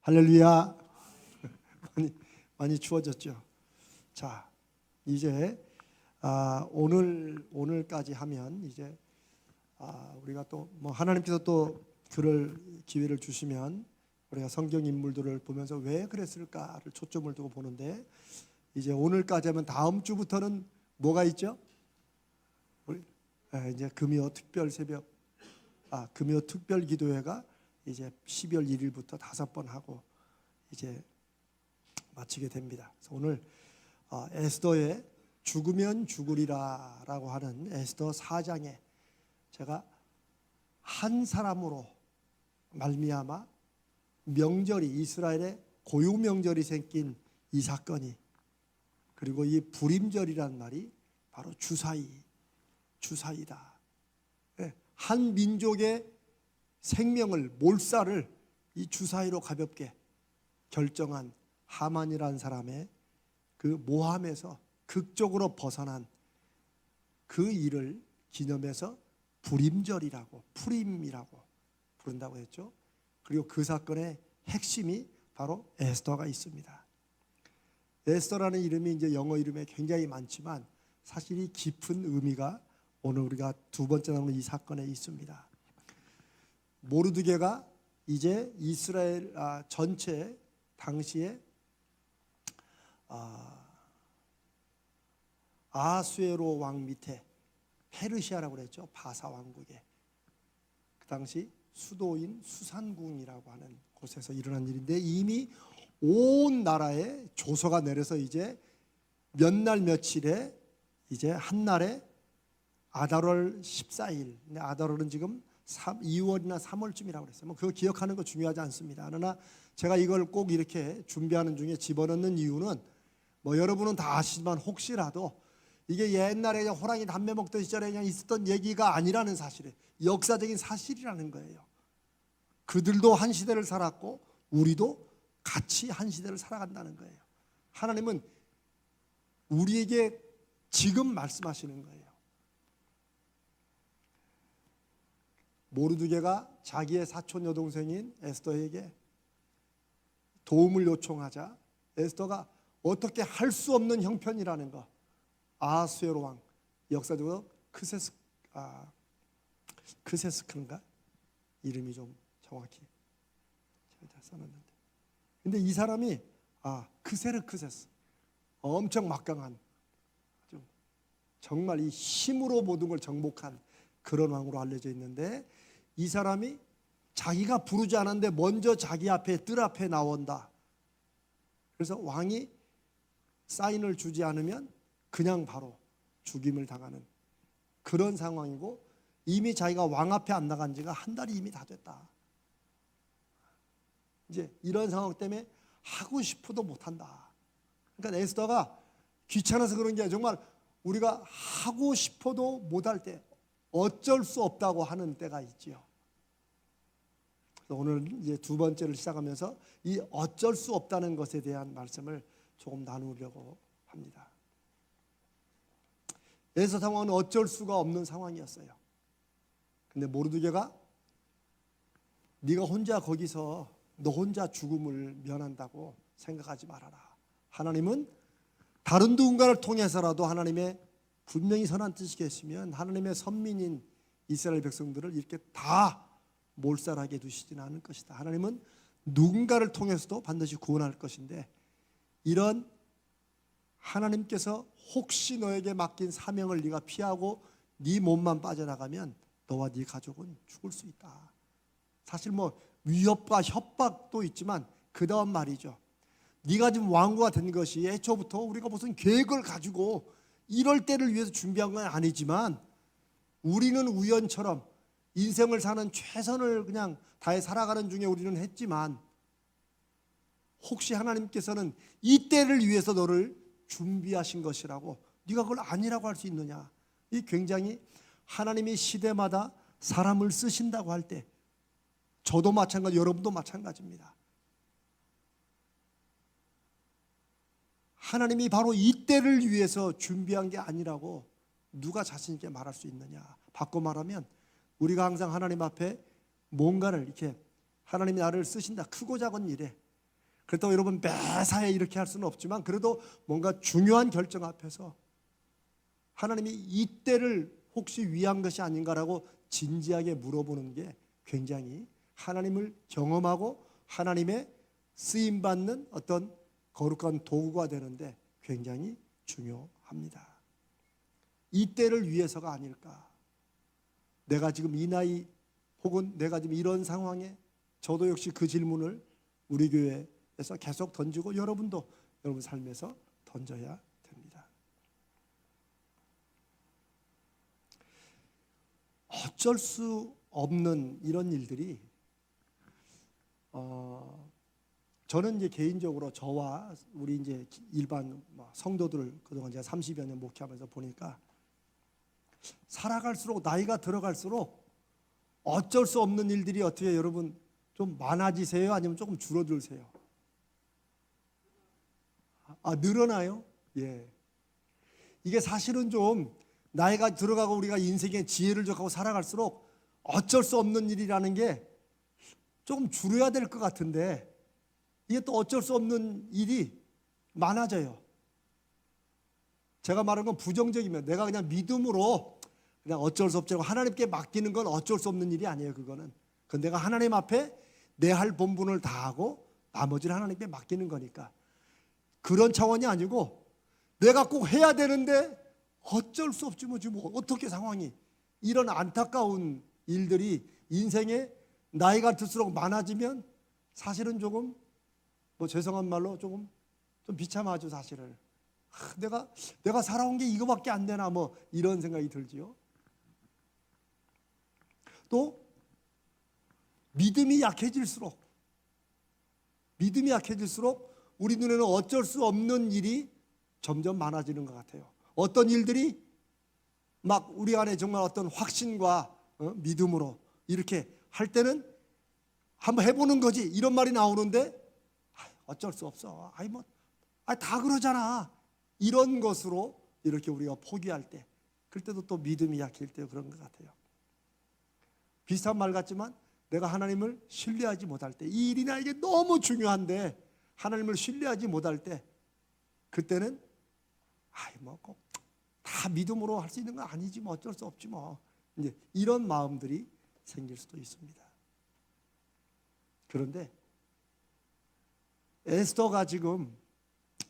할렐루야. 많이 추워졌죠. 자, 이제 오늘까지 하면 이제 우리가 또 뭐 하나님께서 또 그럴 기회를 주시면 우리가 성경 인물들을 보면서 왜 그랬을까를 초점을 두고 보는데, 이제 오늘까지 하면 다음 주부터는 뭐가 있죠? 우리 이제 금요 특별 새벽 금요 특별 기도회가 이제 12월 1일부터 5번 하고 이제 마치게 됩니다. 그래서 오늘 에스더의 죽으면 죽으리라라고 하는 에스더 4장에 제가 한 사람으로 말미암아 명절이, 이스라엘의 고유 명절이 생긴 이 사건이, 그리고 이 불임절이라는 말이 바로 주사이다. 한 민족의 생명을, 몰살을 이 주사위로 가볍게 결정한 하만이라는 사람의 그 모함에서 극적으로 벗어난 그 일을 기념해서 불임절이라고, 푸림이라고 부른다고 했죠. 그리고 그 사건의 핵심이 바로 에스더가 있습니다. 에스더라는 이름이 이제 영어 이름에 굉장히 많지만 사실 이 깊은 의미가 오늘 우리가 두 번째 나오는 이 사건에 있습니다. 모르드게가 이제 이스라엘 전체 당시에 아수에로 왕 밑에 페르시아라고 그랬죠. 바사 왕국에 그 당시 수도인 수산궁이라고 하는 곳에서 일어난 일인데, 이미 온 나라에 조서가 내려서 이제 몇 날 며칠에 이제 한 날에 아달월 14일, 근데 아달월은 지금 2월이나 3월쯤이라고 그랬어요. 뭐 그거 기억하는 거 중요하지 않습니다. 그러나 제가 이걸 꼭 이렇게 준비하는 중에 집어넣는 이유는, 뭐 여러분은 다 아시지만 혹시라도 이게 옛날에 그냥 호랑이 담배 먹던 시절에 그냥 있었던 얘기가 아니라는 사실이에요. 역사적인 사실이라는 거예요. 그들도 한 시대를 살았고 우리도 같이 한 시대를 살아간다는 거예요. 하나님은 우리에게 지금 말씀하시는 거예요. 모르드게가 자기의 사촌 여동생인 에스더에게 도움을 요청하자 에스더가 어떻게 할 수 없는 형편이라는 거, 아수에로 왕, 역사적으로 크세스크인가? 이름이 좀 정확히 제가 다 써놨는데, 근데 이 사람이 크세르크세스, 엄청 막강한, 정말 이 힘으로 모든 걸 정복한 그런 왕으로 알려져 있는데, 이 사람이 자기가 부르지 않았는데 먼저 자기 앞에, 뜰 앞에 나온다. 그래서 왕이 사인을 주지 않으면 그냥 바로 죽임을 당하는 그런 상황이고, 이미 자기가 왕 앞에 안 나간 지가 한 달이 이미 다 됐다. 이제 이런 상황 때문에 하고 싶어도 못한다. 그러니까 에스더가 귀찮아서 그런 게, 정말 우리가 하고 싶어도 못할 때, 어쩔 수 없다고 하는 때가 있지요. 오늘 이제 두 번째를 시작하면서 이 어쩔 수 없다는 것에 대한 말씀을 조금 나누려고 합니다. 에스더 상황은 어쩔 수가 없는 상황이었어요. 근데 모르드게가 네가 혼자 거기서 너 혼자 죽음을 면한다고 생각하지 말아라. 하나님은 다른 누군가를 통해서라도 하나님의 분명히 선한 뜻이 계시면 하나님의 선민인 이스라엘 백성들을 이렇게 다 몰살하게 두시지는 않을 것이다. 하나님은 누군가를 통해서도 반드시 구원할 것인데, 이런 하나님께서 혹시 너에게 맡긴 사명을 네가 피하고 네 몸만 빠져나가면 너와 네 가족은 죽을 수 있다. 사실 뭐 위협과 협박도 있지만 그 다음 말이죠. 네가 지금 왕후가 된 것이 애초부터 우리가 무슨 계획을 가지고 이럴 때를 위해서 준비한 건 아니지만, 우리는 우연처럼 인생을 사는 최선을 그냥 다해 살아가는 중에 우리는 했지만, 혹시 하나님께서는 이 때를 위해서 너를 준비하신 것이라고 네가 그걸 아니라고 할 수 있느냐. 이 굉장히 하나님이 시대마다 사람을 쓰신다고 할 때, 저도 마찬가지, 여러분도 마찬가지입니다. 하나님이 바로 이 때를 위해서 준비한 게 아니라고 누가 자신 있게 말할 수 있느냐. 바꿔 말하면 우리가 항상 하나님 앞에 뭔가를 이렇게, 하나님이 나를 쓰신다, 크고 작은 일에 그렇다고 여러분 매사에 이렇게 할 수는 없지만 그래도 뭔가 중요한 결정 앞에서 하나님이 이때를 혹시 위한 것이 아닌가라고 진지하게 물어보는 게 굉장히 하나님을 경험하고 하나님의 쓰임받는 어떤 거룩한 도구가 되는데 굉장히 중요합니다. 이때를 위해서가 아닐까. 내가 지금 이 나이 혹은 내가 지금 이런 상황에 저도 역시 그 질문을 우리 교회에서 계속 던지고 여러분도 여러분 삶에서 던져야 됩니다. 어쩔 수 없는 이런 일들이 저는 이제 개인적으로 저와 우리 이제 일반 성도들 그동안 제가 30여 년 목회하면서 보니까 살아갈수록 나이가 들어갈수록 어쩔 수 없는 일들이 어떻게 여러분 좀 많아지세요? 아니면 조금 줄어들세요? 늘어나요? 예. 이게 사실은 좀 나이가 들어가고 우리가 인생의 지혜를 적하고 살아갈수록 어쩔 수 없는 일이라는 게 조금 줄여야 될 것 같은데 이게 또 어쩔 수 없는 일이 많아져요. 제가 말한 건 부정적이면 내가 그냥 믿음으로 그냥 어쩔 수 없죠. 하나님께 맡기는 건 어쩔 수 없는 일이 아니에요. 그건 내가 하나님 앞에 내 할 본분을 다하고 나머지를 하나님께 맡기는 거니까 그런 차원이 아니고 내가 꼭 해야 되는데 어쩔 수 없지 뭐 지금 어떻게 상황이 이런 안타까운 일들이 인생에 나이가 들수록 많아지면 사실은 조금 뭐 죄송한 말로 조금 좀 비참하죠 사실은. 내가 살아온 게 이거밖에 안 되나 뭐 이런 생각이 들지요. 또 믿음이 약해질수록 우리 눈에는 어쩔 수 없는 일이 점점 많아지는 것 같아요. 어떤 일들이 막 우리 안에 정말 어떤 확신과 믿음으로 이렇게 할 때는 한번 해보는 거지 이런 말이 나오는데 어쩔 수 없어. 다 그러잖아. 이런 것으로 이렇게 우리가 포기할 때 그때도 또 믿음이 약해질 때 그런 것 같아요. 비슷한 말 같지만 내가 하나님을 신뢰하지 못할 때 이 일이 나에게 너무 중요한데 하나님을 신뢰하지 못할 때 그때는 꼭 다 믿음으로 할 수 있는 건 아니지 뭐 어쩔 수 없지 뭐 이제 이런 마음들이 생길 수도 있습니다. 그런데 에스더가 지금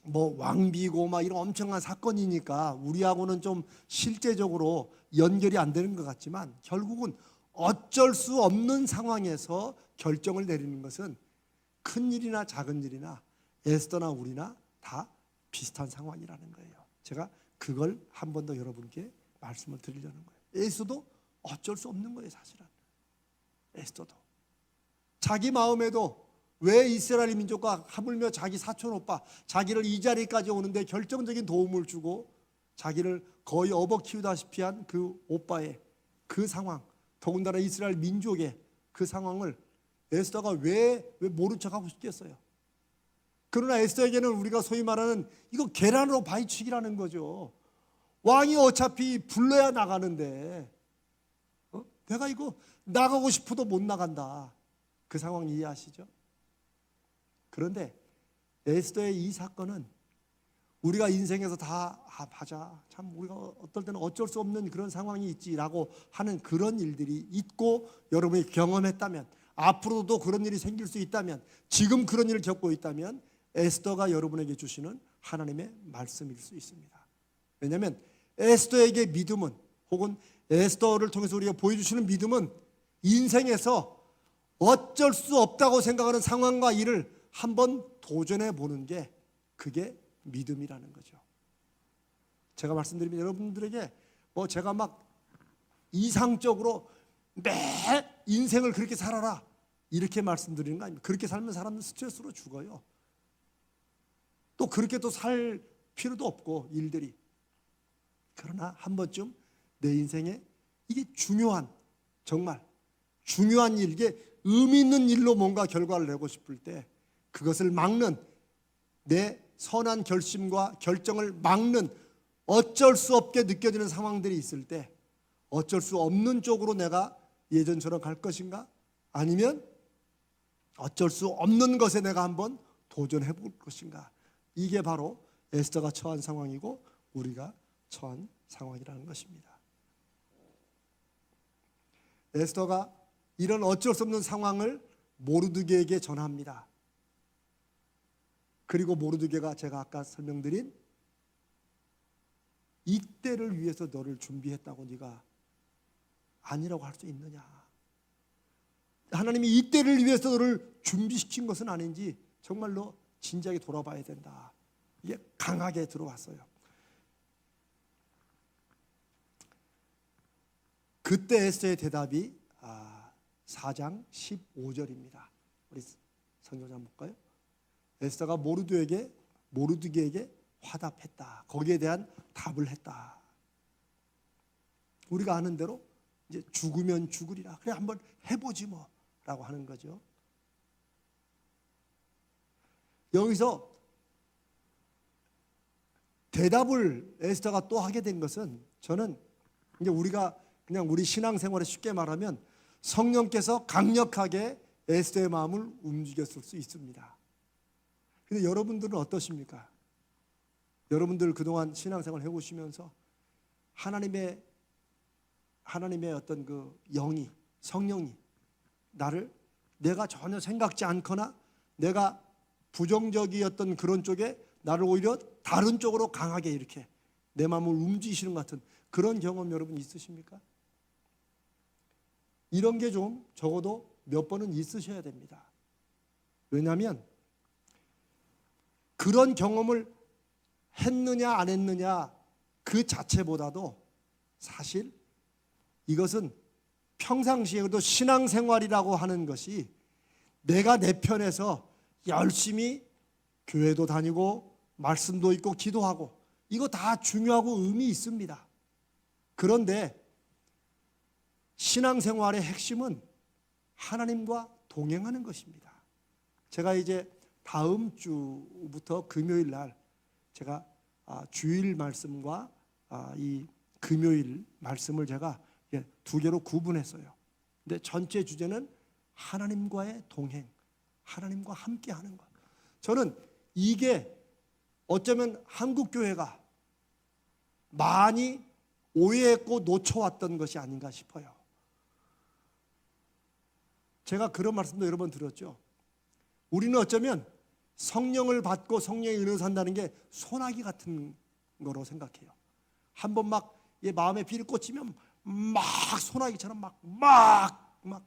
뭐 왕비고 막 이런 엄청난 사건이니까 우리하고는 좀 실제적으로 연결이 안 되는 것 같지만 결국은 어쩔 수 없는 상황에서 결정을 내리는 것은 큰 일이나 작은 일이나 에스더나 우리나 다 비슷한 상황이라는 거예요. 제가 그걸 한 번 더 여러분께 말씀을 드리려는 거예요. 에스더도 어쩔 수 없는 거예요. 사실은 에스더도 자기 마음에도 왜 이스라엘 민족과 하물며 자기 사촌 오빠 자기를 이 자리까지 오는데 결정적인 도움을 주고 자기를 거의 업어 키우다시피 한 그 오빠의 그 상황 더군다나 이스라엘 민족의 그 상황을 에스더가 왜 모른 척하고 싶겠어요. 그러나 에스더에게는 우리가 소위 말하는 이거 계란으로 바위치기라는 거죠. 왕이 어차피 불러야 나가는데 내가 이거 나가고 싶어도 못 나간다. 그 상황 이해하시죠? 그런데 에스더의 이 사건은 우리가 인생에서 다 맞아 참 우리가 어떨 때는 어쩔 수 없는 그런 상황이 있지라고 하는 그런 일들이 있고 여러분이 경험했다면 앞으로도 그런 일이 생길 수 있다면 지금 그런 일을 겪고 있다면 에스더가 여러분에게 주시는 하나님의 말씀일 수 있습니다. 왜냐하면 에스더에게 믿음은 혹은 에스더를 통해서 우리가 보여주시는 믿음은 인생에서 어쩔 수 없다고 생각하는 상황과 일을 한번 도전해 보는 게 그게 믿음이라는 거죠. 제가 말씀드리면 여러분들에게 제가 막 이상적으로 매 인생을 그렇게 살아라 이렇게 말씀드리는 거 아닙니다. 그렇게 살면 사람은 스트레스로 죽어요. 또 그렇게 또 살 필요도 없고 일들이. 그러나 한 번쯤 내 인생에 이게 중요한 정말 중요한 일 이게 의미 있는 일로 뭔가 결과를 내고 싶을 때 그것을 막는 내 선한 결심과 결정을 막는 어쩔 수 없게 느껴지는 상황들이 있을 때 어쩔 수 없는 쪽으로 내가 예전처럼 갈 것인가? 아니면 어쩔 수 없는 것에 내가 한번 도전해 볼 것인가? 이게 바로 에스더가 처한 상황이고 우리가 처한 상황이라는 것입니다. 에스더가 이런 어쩔 수 없는 상황을 모르드게에게 전합니다. 그리고 모르드게가 제가 아까 설명드린 이때를 위해서 너를 준비했다고 네가 아니라고 할 수 있느냐? 하나님이 이때를 위해서 너를 준비시킨 것은 아닌지 정말로 진지하게 돌아봐야 된다. 이게 강하게 들어왔어요. 그때 에스더의 대답이 4장 15절입니다. 우리 성경 한번 볼까요? 에스더가 모르드게에게 화답했다. 거기에 대한 답을 했다. 우리가 아는 대로 이제 죽으면 죽으리라. 그래 한번 해보지 뭐라고 하는 거죠. 여기서 대답을 에스더가 또 하게 된 것은 저는 이제 우리가 그냥 우리 신앙생활에 쉽게 말하면 성령께서 강력하게 에스더의 마음을 움직였을 수 있습니다. 근데 여러분들은 어떠십니까? 여러분들 그동안 신앙생활 해보시면서 하나님의 어떤 그 영이, 성령이 나를 내가 전혀 생각지 않거나 내가 부정적이었던 그런 쪽에 나를 오히려 다른 쪽으로 강하게 이렇게 내 마음을 움직이시는 것 같은 그런 경험 여러분 있으십니까? 이런 게 좀 적어도 몇 번은 있으셔야 됩니다. 왜냐하면 그런 경험을 했느냐 안 했느냐 그 자체보다도 사실 이것은 평상시에 그래도 신앙생활이라고 하는 것이 내가 내 편에서 열심히 교회도 다니고 말씀도 읽고 기도하고 이거 다 중요하고 의미 있습니다. 그런데 신앙생활의 핵심은 하나님과 동행하는 것입니다. 제가 이제 다음 주부터 금요일 날 제가 주일 말씀과 이 금요일 말씀을 제가 두 개로 구분했어요. 근데 전체 주제는 하나님과의 동행, 하나님과 함께 하는 것. 저는 이게 어쩌면 한국 교회가 많이 오해했고 놓쳐왔던 것이 아닌가 싶어요. 제가 그런 말씀도 여러 번 들었죠. 우리는 어쩌면 성령을 받고 성령의 은혜로 산다는 게 소나기 같은 거로 생각해요. 한번 막 마음에 비를 꽂히면 막 소나기처럼 막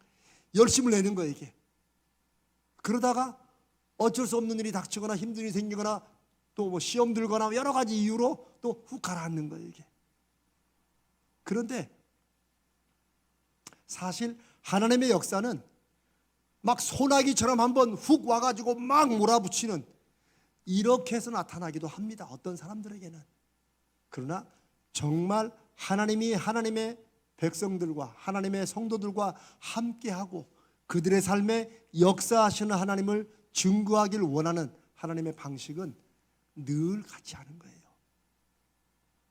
열심을 내는 거예요 이게. 그러다가 어쩔 수 없는 일이 닥치거나 힘든 일이 생기거나 또 뭐 시험 들거나 여러 가지 이유로 또 훅 가라앉는 거예요 이게. 그런데 사실 하나님의 역사는 막 소나기처럼 한번 훅 와가지고 막 몰아붙이는 이렇게 해서 나타나기도 합니다. 어떤 사람들에게는. 그러나 정말 하나님이 하나님의 백성들과 하나님의 성도들과 함께하고 그들의 삶에 역사하시는 하나님을 증거하길 원하는 하나님의 방식은 늘 같이 하는 거예요.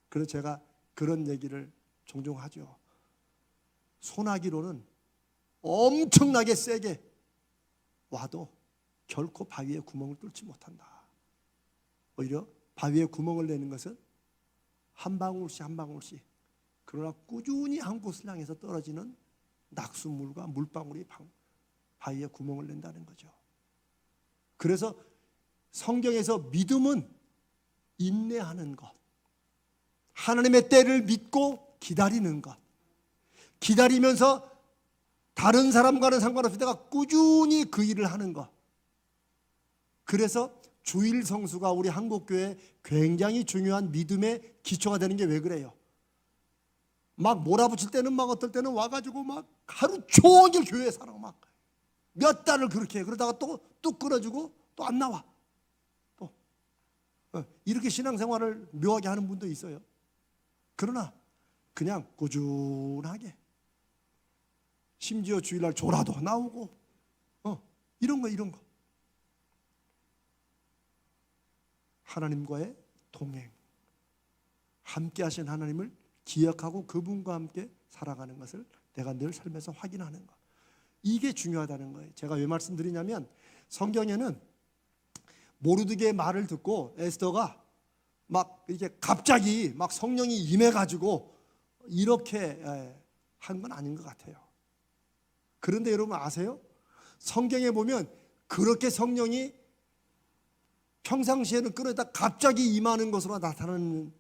그래서 제가 그런 얘기를 종종 하죠. 소나기로는 엄청나게 세게 와도 결코 바위에 구멍을 뚫지 못한다. 오히려 바위에 구멍을 내는 것은 한 방울씩 한 방울씩 그러나 꾸준히 한 곳을 향해서 떨어지는 낙수물과 물방울이 바위에 구멍을 낸다는 거죠. 그래서 성경에서 믿음은 인내하는 것, 하나님의 때를 믿고 기다리는 것, 기다리면서 다른 사람과는 상관없이 내가 꾸준히 그 일을 하는 것. 그래서 주일 성수가 우리 한국교회에 굉장히 중요한 믿음의 기초가 되는 게 왜 그래요? 막 몰아붙일 때는 막 어떨 때는 와가지고 막 하루 종일 교회에 살아 막 몇 달을 그렇게 해. 그러다가 또 뚝 끊어지고 또 안 나와. 또 이렇게 신앙생활을 묘하게 하는 분도 있어요. 그러나 그냥 꾸준하게 심지어 주일날 조라도 나오고 이런 거 하나님과의 동행, 함께 하신 하나님을 기억하고 그분과 함께 살아가는 것을 내가 늘 삶에서 확인하는 것, 이게 중요하다는 거예요. 제가 왜 말씀드리냐면 성경에는 모르드게의 말을 듣고 에스더가 막 이렇게 갑자기 막 성령이 임해가지고 이렇게 한 건 아닌 것 같아요. 그런데 여러분 아세요? 성경에 보면 그렇게 성령이 평상시에는 끌어다 갑자기 임하는 것으로 나타나는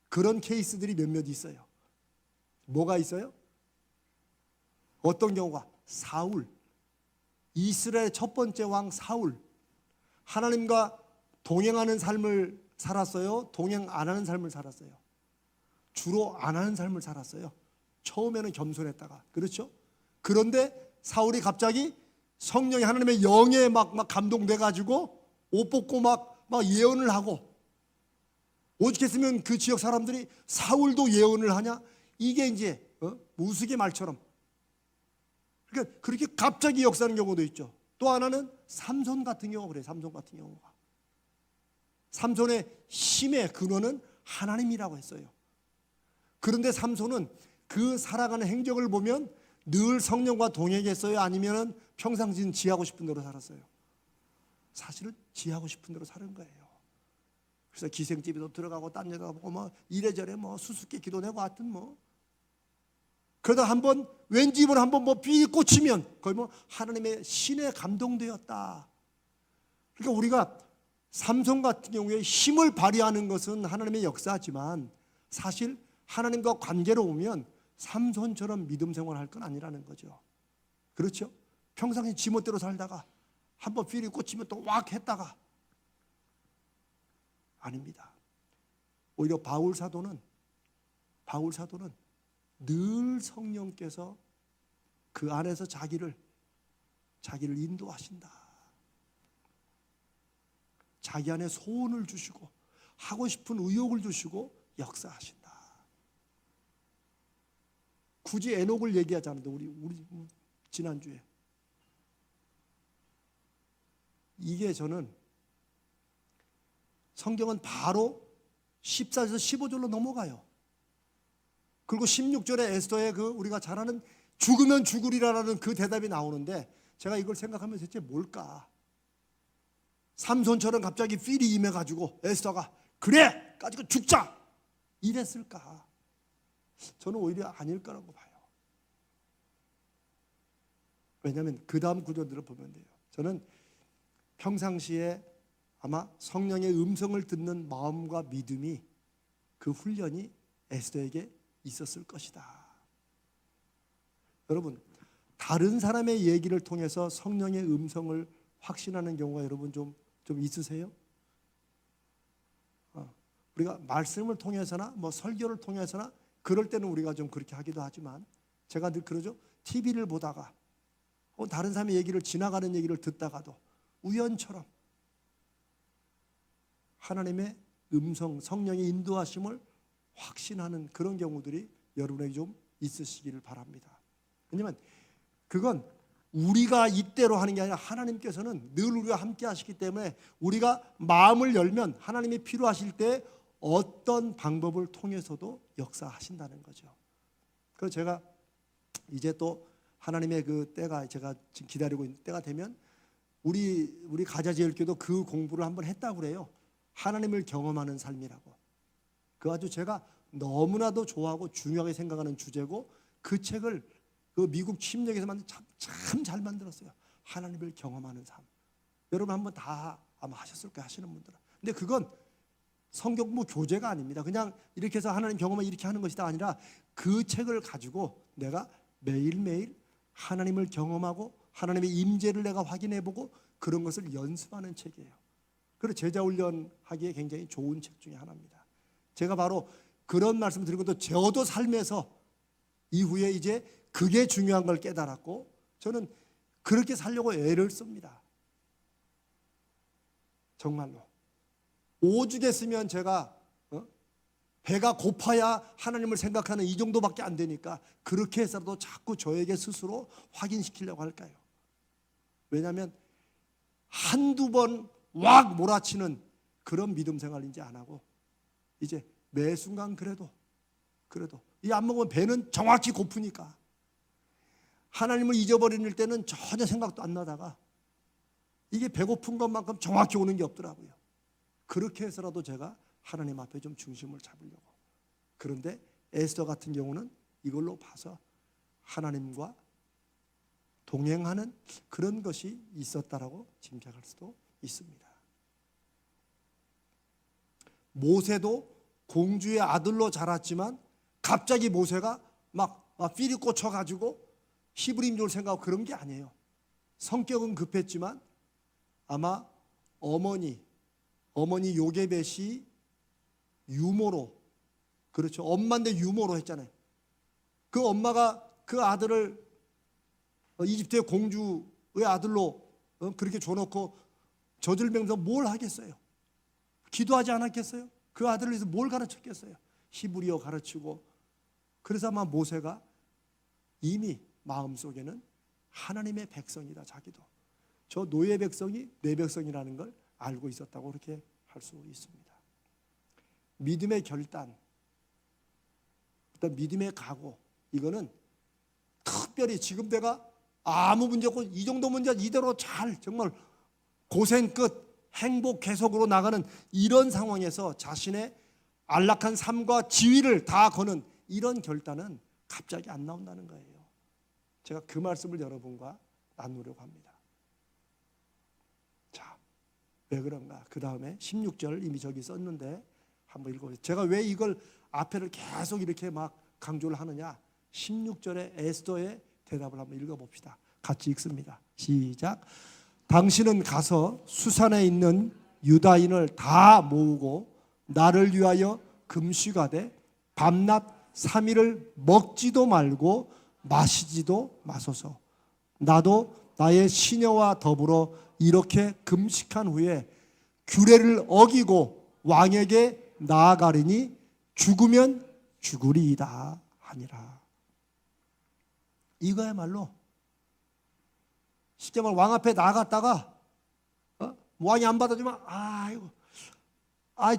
그런 케이스들이 몇몇 있어요. 뭐가 있어요? 어떤 경우가? 사울, 이스라엘 첫 번째 왕 사울, 하나님과 동행하는 삶을 살았어요? 동행 안 하는 삶을 살았어요? 주로 안 하는 삶을 살았어요. 처음에는 겸손했다가, 그렇죠? 그런데 사울이 갑자기 성령이 하나님의 영에 막 감동돼 가지고 옷 벗고 막 예언을 하고, 오죽했으면 그 지역 사람들이 사울도 예언을 하냐? 이게 이제 우스갯말처럼, 그러니까 그렇게 갑자기 역사하는 경우도 있죠. 또 하나는 삼손 같은 경우 그래요. 삼손 같은 경우가, 삼손의 힘의 근원은 하나님이라고 했어요. 그런데 삼손은 그 살아가는 행적을 보면 늘 성령과 동행했어요? 아니면 평상시는 지하고 싶은 대로 살았어요? 사실은 지하고 싶은 대로 사는 거예요. 그래서 기생집에도 들어가고 딴 데 가고 뭐 이래저래 뭐 수수께끼도 내고 하여튼 뭐, 그러다 한번 왠지 입을 한번 뭐 삐 꽂히면 거의 뭐 하나님의 신에 감동되었다. 그러니까 우리가 삼손 같은 경우에 힘을 발휘하는 것은 하나님의 역사지만 사실 하나님과 관계로 오면 삼손처럼 믿음 생활할 건 아니라는 거죠. 그렇죠? 평상시 지멋대로 살다가 한번 삐리 꽂히면 또 왁 했다가, 아닙니다. 오히려 바울 사도는 늘 성령께서 그 안에서 자기를 인도하신다. 자기 안에 소원을 주시고 하고 싶은 의욕을 주시고 역사하신다. 굳이 에녹을 얘기하지 않는데 우리 지난주에 이게 저는 성경은 바로 14절에서 15절로 넘어가요. 그리고 16절에 에스더의 그 우리가 잘 아는 죽으면 죽으리라라는 그 대답이 나오는데, 제가 이걸 생각하면서 대체 뭘까? 삼손처럼 갑자기 필이 임해가지고 에스더가 그래 가지고 죽자 이랬을까? 저는 오히려 아닐 거라고 봐요. 왜냐하면 그 다음 구절들을 보면 돼요. 저는 평상시에 아마 성령의 음성을 듣는 마음과 믿음이, 그 훈련이 에스더에게 있었을 것이다. 여러분, 다른 사람의 얘기를 통해서 성령의 음성을 확신하는 경우가 여러분 좀 있으세요? 우리가 말씀을 통해서나 뭐 설교를 통해서나 그럴 때는 우리가 좀 그렇게 하기도 하지만, 제가 늘 그러죠. TV를 보다가 다른 사람의 얘기를, 지나가는 얘기를 듣다가도 우연처럼 하나님의 음성, 성령의 인도하심을 확신하는 그런 경우들이 여러분에게 좀 있으시기를 바랍니다. 왜냐하면 그건 우리가 이때로 하는 게 아니라 하나님께서는 늘 우리와 함께 하시기 때문에 우리가 마음을 열면 하나님이 필요하실 때 어떤 방법을 통해서도 역사하신다는 거죠. 그래서 제가 이제 또 하나님의 그 때가, 제가 지금 기다리고 있는 때가 되면 우리 가자제일교도 그 공부를 한번 했다고 그래요. 하나님을 경험하는 삶이라고. 그 아주 제가 너무나도 좋아하고 중요하게 생각하는 주제고, 그 책을 그 미국 침략에서 만든 참 잘 만들었어요. 하나님을 경험하는 삶. 여러분 한번 다 아마 하셨을 거예요, 하시는 분들은. 근데 그건 성경부 교재가 아닙니다. 그냥 이렇게 해서 하나님 경험을 이렇게 하는 것이다 아니라, 그 책을 가지고 내가 매일매일 하나님을 경험하고 하나님의 임재를 내가 확인해보고 그런 것을 연습하는 책이에요. 그래서 제자훈련하기에 굉장히 좋은 책 중에 하나입니다. 제가 바로 그런 말씀 드린 것도 저도 삶에서 이후에 이제 그게 중요한 걸 깨달았고, 저는 그렇게 살려고 애를 씁니다. 정말로. 오죽했으면 제가 배가 고파야 하나님을 생각하는 이 정도밖에 안 되니까 그렇게 해서라도 자꾸 저에게 스스로 확인시키려고 할까요? 왜냐하면 한두 번 왁 몰아치는 그런 믿음 생활 이제 안 하고, 이제 매 순간 그래도 이 안 먹으면 배는 정확히 고프니까 하나님을 잊어버릴 때는 전혀 생각도 안 나다가 이게 배고픈 것만큼 정확히 오는 게 없더라고요. 그렇게 해서라도 제가 하나님 앞에 좀 중심을 잡으려고. 그런데 에스더 같은 경우는 이걸로 봐서 하나님과 동행하는 그런 것이 있었다라고 짐작할 수도 있습니다. 모세도 공주의 아들로 자랐지만 갑자기 모세가 막 삘이 꽂혀가지고 히브리인줄 생각하고 그런 게 아니에요. 성격은 급했지만 아마 어머니 요게벳이 유모로, 그렇죠, 엄마인데 유모로 했잖아요. 그 엄마가 그 아들을 이집트의 공주의 아들로 그렇게 줘놓고 젖을면서 뭘 하겠어요? 기도하지 않았겠어요? 그 아들을 위해서 뭘 가르쳤겠어요? 히브리어 가르치고. 그래서 아마 모세가 이미 마음속에는 하나님의 백성이다, 자기도. 저 노예 백성이 내 백성이라는 걸 알고 있었다고 그렇게 할 수 있습니다. 믿음의 결단, 일단 믿음의 각오, 이거는 특별히 지금 내가 아무 문제 없고 이 정도 문제 이대로 잘 정말 고생 끝 행복 계속으로 나가는 이런 상황에서 자신의 안락한 삶과 지위를 다 거는 이런 결단은 갑자기 안 나온다는 거예요. 제가 그 말씀을 여러분과 나누려고 합니다. 자, 왜 그런가? 그 다음에 16절 이미 저기 썼는데 한번 읽어보세요. 제가 왜 이걸 앞에를 계속 이렇게 막 강조를 하느냐? 16절에 에스더의 대답을 한번 읽어봅시다. 같이 읽습니다. 시작. 당신은 가서 수산에 있는 유다인을 다 모으고 나를 위하여 금식하되 밤낮 3일을 먹지도 말고 마시지도 마소서. 나도 나의 시녀와 더불어 이렇게 금식한 후에 규례를 어기고 왕에게 나아가리니 죽으면 죽으리이다 하니라. 이거야말로 쉽게 말해 왕 앞에 나갔다가 왕이 안 받아주면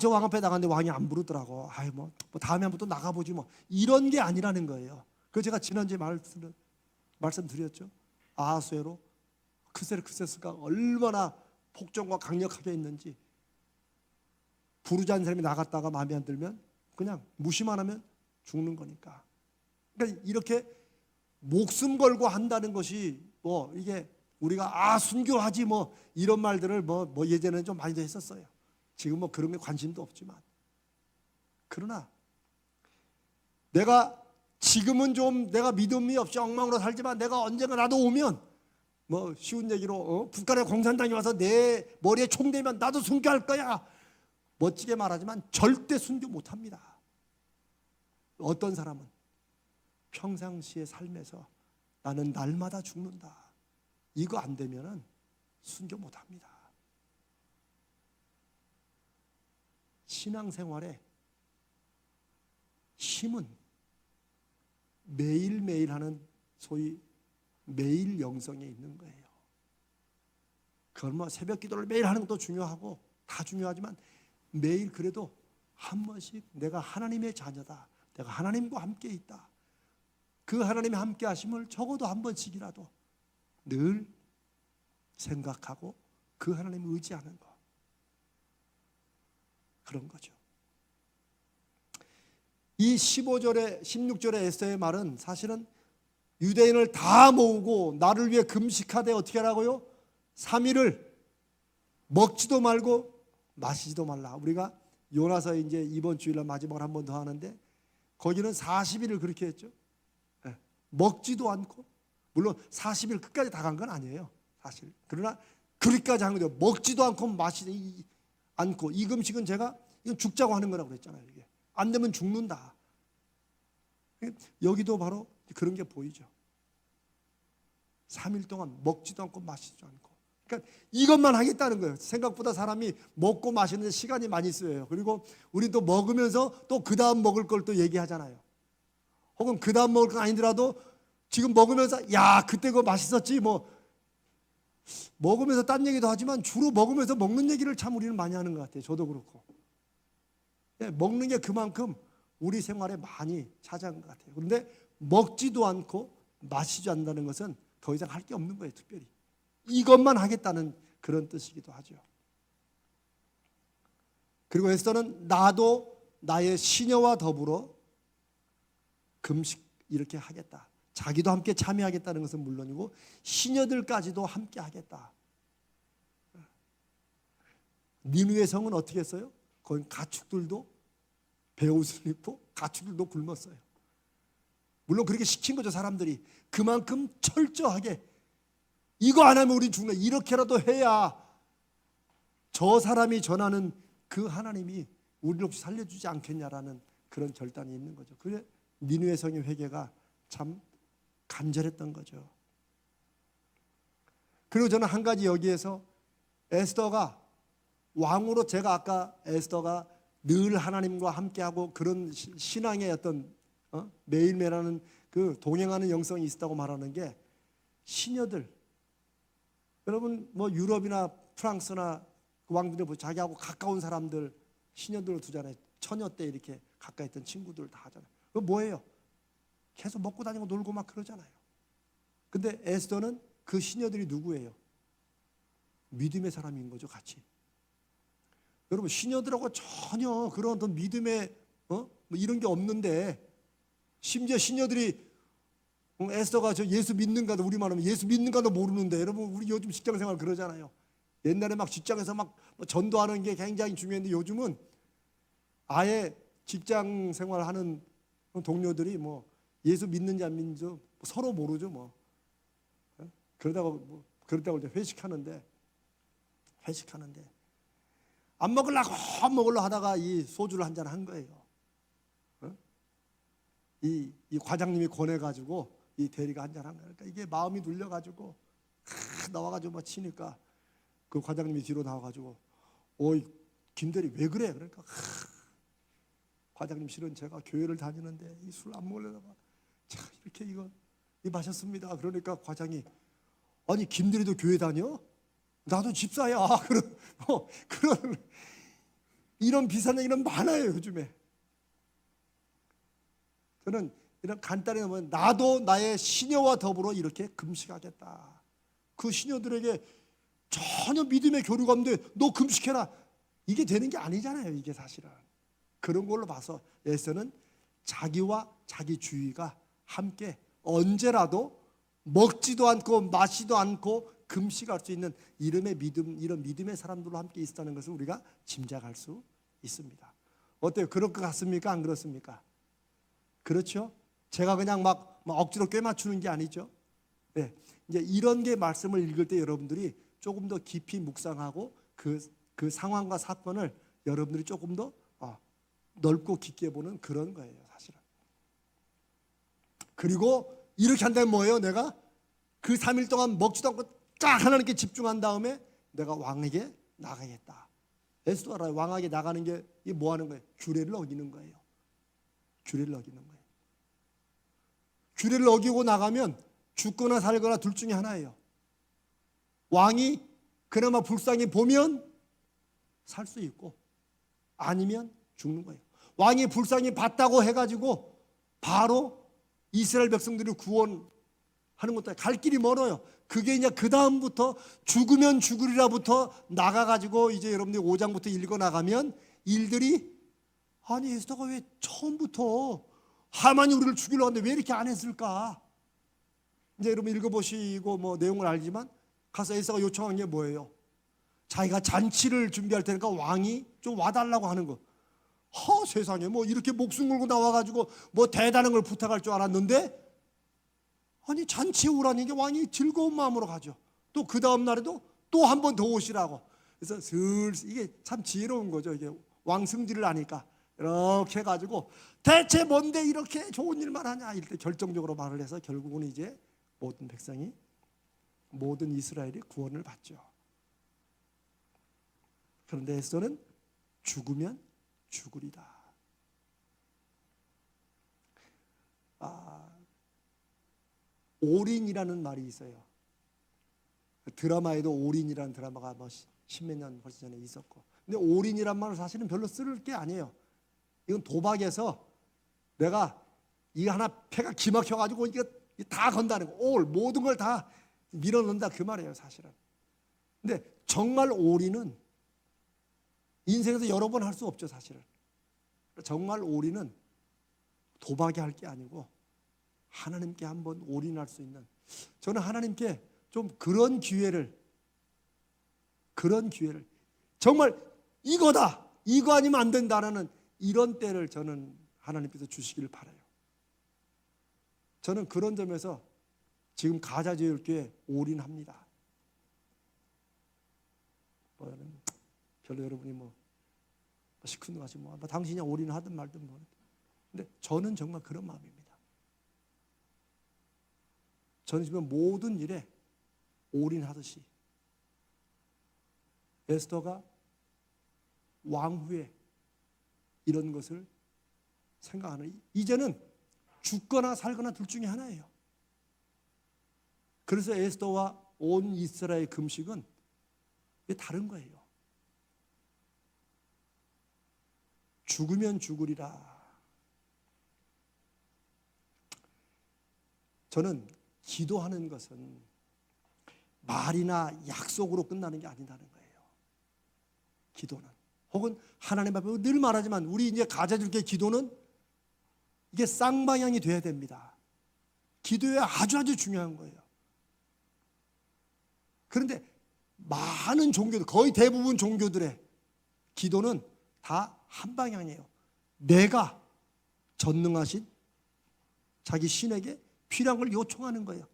저 왕 앞에 나갔는데 왕이 안 부르더라고. 뭐 다음에 한번 또 나가보지 뭐. 이런 게 아니라는 거예요. 그 제가 지난주에 말씀드렸죠. 아하수에로 크세스가 얼마나 폭정과 강력하게 했는지. 부르자는 사람이 나갔다가 마음에 안 들면 그냥 무시만 하면 죽는 거니까. 그러니까 이렇게 목숨 걸고 한다는 것이 뭐 이게 우리가 순교하지 뭐 이런 말들을 뭐 예전에는 좀 많이 했었어요. 지금 뭐 그런 게 관심도 없지만. 그러나 내가 지금은 좀 내가 믿음이 없이 엉망으로 살지만 내가 언젠가 나도 오면 뭐 쉬운 얘기로 북한의 공산당이 와서 내 머리에 총 대면 나도 순교할 거야. 멋지게 말하지만 절대 순교 못합니다. 어떤 사람은 평상시의 삶에서 나는 날마다 죽는다. 이거 안 되면은 순교 못합니다. 신앙생활에 힘은 매일매일 하는 소위 매일 영성에 있는 거예요. 그건 뭐 새벽 기도를 매일 하는 것도 중요하고 다 중요하지만 매일 그래도 한 번씩 내가 하나님의 자녀다. 내가 하나님과 함께 있다. 그 하나님의 함께 하심을 적어도 한 번씩이라도 늘 생각하고 그 하나님을 의지하는 것. 그런 거죠. 이 15절에 16절의 에스더의 말은 사실은 유대인을 다 모으고 나를 위해 금식하되 어떻게 하라고요? 3일을 먹지도 말고 마시지도 말라. 우리가 요나서 이제 이번 주일날 마지막으로 한 번 더 하는데 거기는 40일을 그렇게 했죠. 먹지도 않고, 물론 40일 끝까지 다 간 건 아니에요, 사실. 그러나 그리까지 한 거죠. 먹지도 않고 마시지 않고. 이 금식은 제가 이건 죽자고 하는 거라고 그랬잖아요. 이게 안 되면 죽는다. 여기도 바로 그런 게 보이죠. 3일 동안 먹지도 않고 마시지도 않고. 그러니까 이것만 하겠다는 거예요. 생각보다 사람이 먹고 마시는 데 시간이 많이 쓰여요. 그리고 우리 또 먹으면서 또 그 다음 먹을 걸 또 얘기하잖아요. 혹은 그 다음 먹을 건 아니더라도 지금 먹으면서 야 그때 그거 맛있었지 뭐 먹으면서 딴 얘기도 하지만 주로 먹으면서 먹는 얘기를 참 우리는 많이 하는 것 같아요. 저도 그렇고. 먹는 게 그만큼 우리 생활에 많이 차지한 것 같아요. 그런데 먹지도 않고 마시지 않는다는 것은 더 이상 할 게 없는 거예요. 특별히 이것만 하겠다는 그런 뜻이기도 하죠. 그리고 에스더는 나도 나의 시녀와 더불어 금식 이렇게 하겠다. 자기도 함께 참여하겠다는 것은 물론이고 시녀들까지도 함께 하겠다. 니느웨 성은 어떻게 했어요? 거기 가축들도 베옷을 입고 가축들도 굶었어요. 물론 그렇게 시킨 거죠. 사람들이 그만큼 철저하게 이거 안 하면 우리 죽는다. 이렇게라도 해야 저 사람이 전하는 그 하나님이 우리를 혹시 살려주지 않겠냐라는 그런 결단이 있는 거죠. 그래 니느웨 성의 회개가 참 간절했던 거죠. 그리고 저는 한 가지 여기에서 에스더가 왕으로, 제가 아까 에스더가 늘 하나님과 함께하고 그런 신앙의 어떤 매일매일 하는 그 동행하는 영성이 있었다고 말하는 게 시녀들, 여러분 뭐 유럽이나 프랑스나 그 왕들이 뭐 자기하고 가까운 사람들 시녀들을 두잖아요. 처녀 때 이렇게 가까이 있던 친구들 다 하잖아요. 그거 뭐예요? 계속 먹고 다니고 놀고 막 그러잖아요. 근데 에스더는 그 시녀들이 누구예요? 믿음의 사람인 거죠, 같이. 여러분 시녀들하고 전혀 그런 어떤 믿음의 뭐 이런 게 없는데, 심지어 시녀들이 에스더가 저 예수 믿는가도, 우리말 하면 예수 믿는가도 모르는데, 여러분 우리 요즘 직장생활 그러잖아요. 옛날에 막 직장에서 막 전도하는 게 굉장히 중요했는데 요즘은 아예 직장생활 하는 동료들이 뭐 예수 믿는지 안 믿는지 서로 모르죠. 뭐 그러다가 이제 회식하는데 안 먹으려고 하다가 이 소주를 한 잔 한 거예요. 이 과장님이 권해가지고 이 대리가 한 잔 한 거예요. 그러니까 이게 마음이 눌려가지고 나와가지고 막 치니까 그 과장님이 뒤로 나와가지고 어이 김대리 왜 그래? 그러니까 과장님 실은 제가 교회를 다니는데 이 술 안 먹으려다가 자 이렇게 이거 마셨습니다. 그러니까 과장이 아니 김대리도 교회 다녀? 나도 집사야. 그런 이런 비싼 얘기는 많아요 요즘에. 저는 이런 간단히 하면 나도 나의 시녀와 더불어 이렇게 금식하겠다. 그 시녀들에게 전혀 믿음의 교류가 없는데 너 금식해라. 이게 되는 게 아니잖아요. 이게 사실은. 그런 걸로 봐서 에스더는 자기와 자기 주위가 함께 언제라도 먹지도 않고 마시도 않고 금식할 수 있는 이런 믿음의 사람들로 함께 있었다는 것을 우리가 짐작할 수 있습니다. 어때요? 그럴 것 같습니까? 안 그렇습니까? 그렇죠? 제가 그냥 막 억지로 꿰맞추는 게 아니죠. 네. 이제 이런 게 말씀을 읽을 때 여러분들이 조금 더 깊이 묵상하고 그 상황과 사건을 여러분들이 조금 더 넓고 깊게 보는 그런 거예요, 사실은. 그리고 이렇게 한다면 뭐예요? 내가 그 3일 동안 먹지도 않고 딱 하나님께 집중한 다음에 내가 왕에게 나가겠다. 에스더 알아요. 왕에게 나가는 게 이게 뭐 하는 거예요? 규례를 어기는 거예요. 규례를 어기는 거예요. 규례를 어기고 나가면 죽거나 살거나 둘 중에 하나예요. 왕이 그나마 불쌍히 보면 살 수 있고 아니면 죽는 거예요. 왕이 불쌍히 봤다고 해가지고 바로 이스라엘 백성들을 구원하는 것도 갈 길이 멀어요. 그게 이제 그 다음부터 죽으면 죽으리라부터 나가가지고 이제 여러분들이 5장부터 읽어 나가면 일들이 아니 에스더가 왜 처음부터 하만이 우리를 죽이려고 하는데 왜 이렇게 안 했을까? 이제 여러분 읽어보시고 뭐 내용을 알지만 가서 에스더가 요청한 게 뭐예요? 자기가 잔치를 준비할 테니까 왕이 좀 와달라고 하는 거. 세상에 뭐 이렇게 목숨 걸고 나와가지고 뭐 대단한 걸 부탁할 줄 알았는데 아니 잔치에 오라는 게 왕이 즐거운 마음으로 가죠. 또 그 다음 날에도 또 한 번 더 오시라고. 그래서 슬슬 이게 참 지혜로운 거죠. 이게 왕 승질을 아니까 이렇게 해가지고 대체 뭔데 이렇게 좋은 일만 하냐 이렇게 결정적으로 말을 해서 결국은 이제 모든 백성이 모든 이스라엘이 구원을 받죠. 그런데 에스더는 죽으면 죽으리다. 올인이라는 말이 있어요. 드라마에도 올인이라는 드라마가 뭐 십몇 년 벌써 전에 있었고, 근데 올인이란 말은 사실은 별로 쓸 게 아니에요. 이건 도박에서 내가 이거 하나 패가 기막혀가지고 이거 다 건다는 거, 모든 걸 다 밀어넣는다 그 말이에요, 사실은. 근데 정말 올인은 인생에서 여러 번 할 수 없죠, 사실은. 정말 올인은 도박이 할 게 아니고 하나님께 한번 올인할 수 있는, 저는 하나님께 좀 그런 기회를 정말 이거다, 이거 아니면 안 된다라는 이런 때를 저는 하나님께서 주시기를 바라요. 저는 그런 점에서 지금 가자제일교회 올인합니다. 별로 여러분이 시큰둥하지 당신이 올인하든 말든 근데 저는 정말 그런 마음입니다. 저는 지금 모든 일에 올인하듯이 에스더가 왕후에 이런 것을 생각하는, 이제는 죽거나 살거나 둘 중에 하나예요. 그래서 에스더와 온 이스라엘 금식은 다른 거예요. 죽으면 죽으리라. 저는 기도하는 것은 말이나 약속으로 끝나는 게 아니라는 거예요. 기도는, 혹은 하나님 앞에 늘 말하지만 우리 이제 가자줄게 기도는 이게 쌍방향이 돼야 됩니다. 기도에 아주 중요한 거예요. 그런데 많은 종교들, 거의 대부분 종교들의 기도는 다 한 방향이에요. 내가 전능하신 자기 신에게 필요한 걸 요청하는 거예요.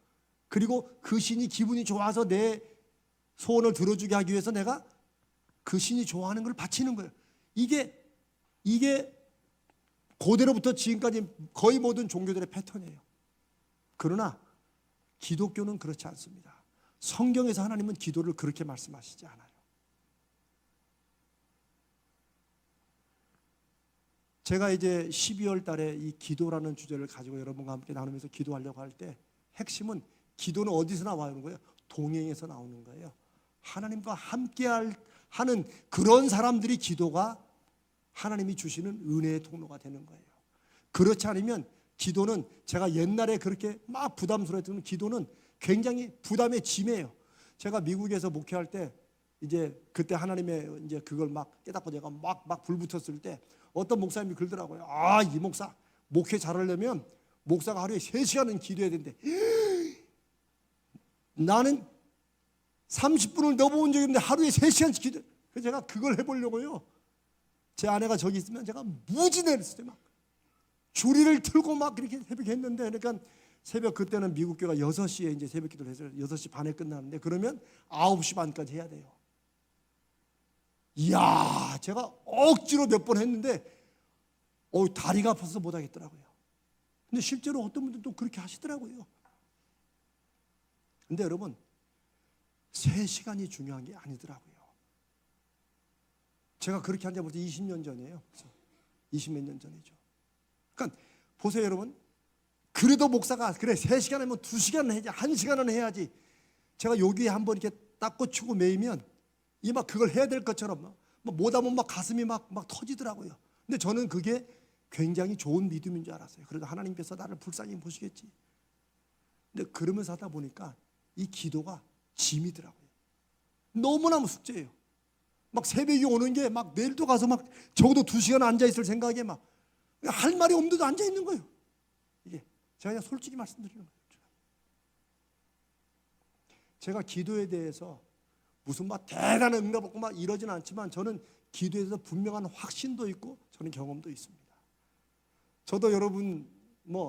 그리고 그 신이 기분이 좋아서 내 소원을 들어주게 하기 위해서 내가 그 신이 좋아하는 걸 바치는 거예요. 이게 고대로부터 지금까지 거의 모든 종교들의 패턴이에요. 그러나 기독교는 그렇지 않습니다. 성경에서 하나님은 기도를 그렇게 말씀하시지 않아요. 제가 이제 12월 달에 이 기도라는 주제를 가지고 여러분과 함께 나누면서 기도하려고 할 때 핵심은, 기도는 어디서 나오는 거예요? 동행에서 나오는 거예요. 하나님과 함께 하는 그런 사람들이 기도가 하나님이 주시는 은혜의 통로가 되는 거예요. 그렇지 않으면 기도는, 제가 옛날에 그렇게 막 부담스러웠던 기도는 굉장히 부담의 짐이에요. 제가 미국에서 목회할 때 이제 그때 하나님의 이제 그걸 막 깨닫고 제가 막 불붙었을 때 어떤 목사님이 그러더라고요. 이 목사 목회 잘하려면 목사가 하루에 3시간은 기도해야 된대. 나는 30분을 넘어온 적이 없는데 하루에 3시간씩 기도. 그래서 제가 그걸 해보려고요. 제 아내가 저기 있으면 제가 무진을 했어요. 막 줄이를 틀고 막 그렇게 새벽에 했는데, 그러니까 새벽, 그때는 미국 교회가 6시에 이제 새벽 기도를 해서 6시 반에 끝나는데, 그러면 9시 반까지 해야 돼요. 이야, 제가 억지로 몇 번 했는데 다리가 아파서 못 하겠더라고요. 근데 실제로 어떤 분들도 그렇게 하시더라고요. 근데 여러분, 3시간이 중요한 게 아니더라고요. 제가 그렇게 한 지 벌써 20년 전이에요. 20몇 년 전이죠. 그러니까 보세요, 여러분. 그래도 목사가 그래 3시간 하면 2시간은 해야지, 1시간은 해야지. 제가 여기에 한번 이렇게 딱 꽂히고 매이면 이 막 그걸 해야 될 것처럼 못하면 막 가슴이 막 터지더라고요. 근데 저는 그게 굉장히 좋은 믿음인 줄 알았어요. 그래도 하나님께서 나를 불쌍히 보시겠지. 근데 그러면서 하다 보니까 이 기도가 짐이더라고요. 너무너무 숙제예요. 막 새벽이 오는 게 막 내일도 가서 막 적어도 2시간 앉아 있을 생각에 막 할 말이 없는데도 앉아 있는 거예요. 이게 제가 그냥 솔직히 말씀드리는 거예요. 제가 기도에 대해서 무슨 막 대단한 응답 없고 막 이러지는 않지만, 저는 기도에 대해서 분명한 확신도 있고 저는 경험도 있습니다. 저도 여러분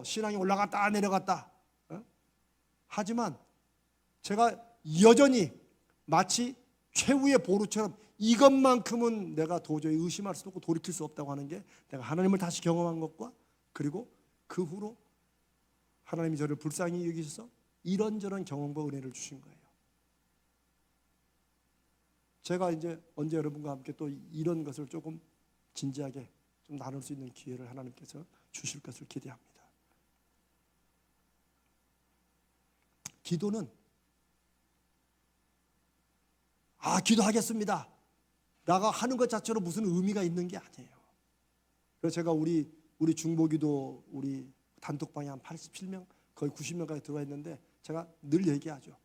신앙이 올라갔다 내려갔다 하지만 제가 여전히 마치 최후의 보루처럼 이것만큼은 내가 도저히 의심할 수도 없고 돌이킬 수 없다고 하는 게, 내가 하나님을 다시 경험한 것과, 그리고 그 후로 하나님이 저를 불쌍히 여기셔서 이런저런 경험과 은혜를 주신 거예요. 제가 이제 언제 여러분과 함께 또 이런 것을 조금 진지하게 좀 나눌 수 있는 기회를 하나님께서 주실 것을 기대합니다. 기도는 기도하겠습니다 나가 하는 것 자체로 무슨 의미가 있는 게 아니에요. 그래서 제가 우리 중보기도 우리 단톡방에 한 87명 거의 90명까지 들어와 있는데, 제가 늘 얘기하죠.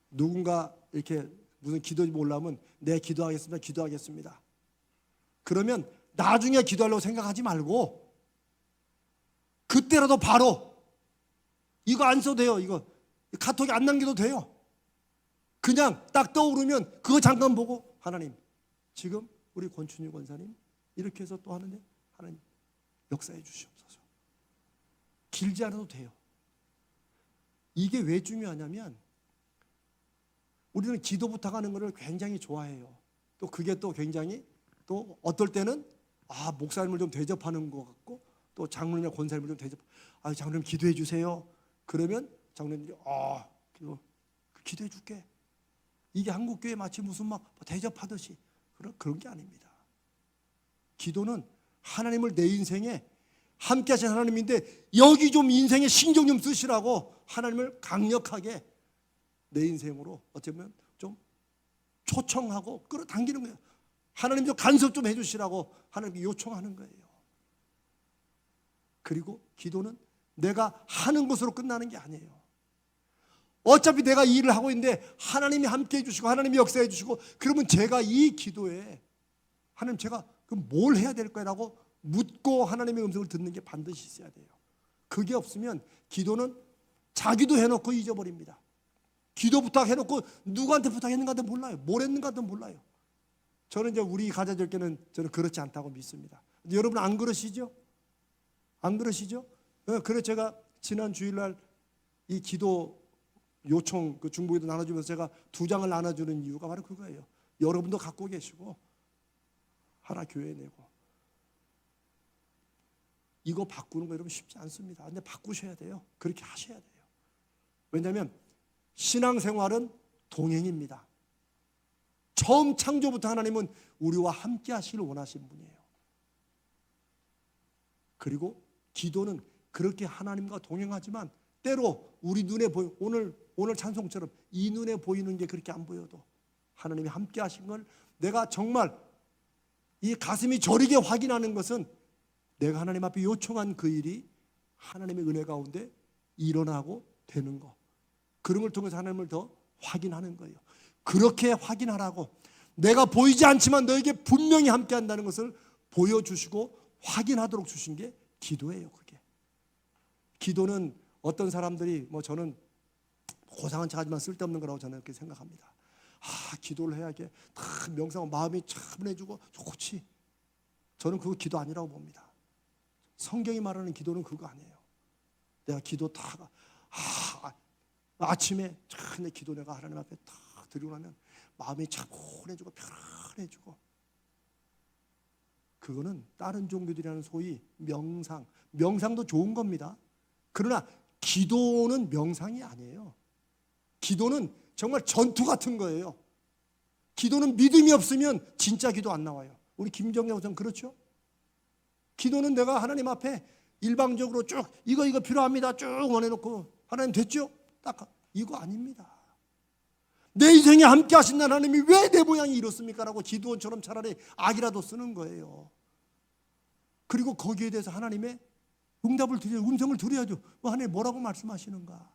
누군가 이렇게 무슨 기도지 올라오면 네 기도하겠습니다. 기도하겠습니다. 그러면 나중에 기도하려고 생각하지 말고 그때라도 바로 이거 안 써도 돼요. 이거 카톡에 안 남겨도 돼요. 그냥 딱 떠오르면 그거 잠깐 보고 하나님 지금 우리 권춘희 권사님 이렇게 해서 또 하는데 하나님 역사해 주시옵소서. 길지 않아도 돼요. 이게 왜 중요하냐면 우리는 기도 부탁하는 것을 굉장히 좋아해요. 또 그게 또 굉장히 또 어떨 때는 목사님을 좀 대접하는 것 같고 또 장로님이나 권사님을 좀 장로님 기도해 주세요. 그러면 장로님이 기도해 줄게. 이게 한국교회 마치 무슨 막 대접하듯이 그런 게 아닙니다. 기도는 하나님을 내 인생에 함께 하신 하나님인데 여기 좀 인생에 신경 좀 쓰시라고 하나님을 강력하게 내 인생으로 어쩌면 좀 초청하고 끌어당기는 거예요. 하나님 좀 간섭 좀 해주시라고 하나님께 요청하는 거예요. 그리고 기도는 내가 하는 것으로 끝나는 게 아니에요. 어차피 내가 이 일을 하고 있는데 하나님이 함께 해주시고 하나님이 역사해 주시고 그러면 제가 이 기도에 하나님 제가 그럼 뭘 해야 될 거라고 묻고 하나님의 음성을 듣는 게 반드시 있어야 돼요. 그게 없으면 기도는 자기도 해놓고 잊어버립니다. 기도 부탁해놓고 누구한테 부탁했는가도 몰라요. 뭘 했는가도 몰라요. 저는 이제 우리 가자들께는 저는 그렇지 않다고 믿습니다. 여러분 안 그러시죠? 안 그러시죠? 그래서 제가 지난 주일날 이 기도 요청 그 중보기도 나눠주면서 제가 2장을 나눠주는 이유가 바로 그거예요. 여러분도 갖고 계시고 하나 교회에 내고 이거 바꾸는 거 여러분 쉽지 않습니다. 근데 바꾸셔야 돼요. 그렇게 하셔야 돼요. 왜냐하면 신앙생활은 동행입니다. 처음 창조부터 하나님은 우리와 함께 하시길 원하신 분이에요. 그리고 기도는 그렇게 하나님과 동행하지만 때로 우리 눈에 오늘 찬송처럼 이 눈에 보이는 게 그렇게 안 보여도 하나님이 함께 하신 걸 내가 정말 이 가슴이 저리게 확인하는 것은 내가 하나님 앞에 요청한 그 일이 하나님의 은혜 가운데 일어나고 되는 거. 그런 걸 통해서 하나님을 더 확인하는 거예요. 그렇게 확인하라고 내가 보이지 않지만 너에게 분명히 함께 한다는 것을 보여주시고 확인하도록 주신 게 기도예요. 그게. 기도는 어떤 사람들이 저는 고상한 척하지만 쓸데없는 거라고 저는 그렇게 생각합니다. 기도를 해야게 다 명상하고 마음이 차분해지고 좋지. 저는 그거 기도 아니라고 봅니다. 성경이 말하는 기도는 그거 아니에요. 내가 기도 다 아침에 내 기도 내가 하나님 앞에 딱 드리고 나면 마음이 차분해지고 편안해지고 그거는 다른 종교들이라는 소위 명상도 좋은 겁니다. 그러나 기도는 명상이 아니에요. 기도는 정말 전투 같은 거예요. 기도는 믿음이 없으면 진짜 기도 안 나와요. 우리 김정경 우선 그렇죠? 기도는 내가 하나님 앞에 일방적으로 쭉 이거 필요합니다 쭉 원해놓고 하나님 됐죠? 딱 이거 아닙니다. 내 인생에 함께 하신 하나님이 왜 내 모양이 이렇습니까? 라고 기도원처럼 차라리 악이라도 쓰는 거예요. 그리고 거기에 대해서 하나님의 응답을 드려야 음성을 드려야죠. 하나님 뭐라고 말씀하시는가?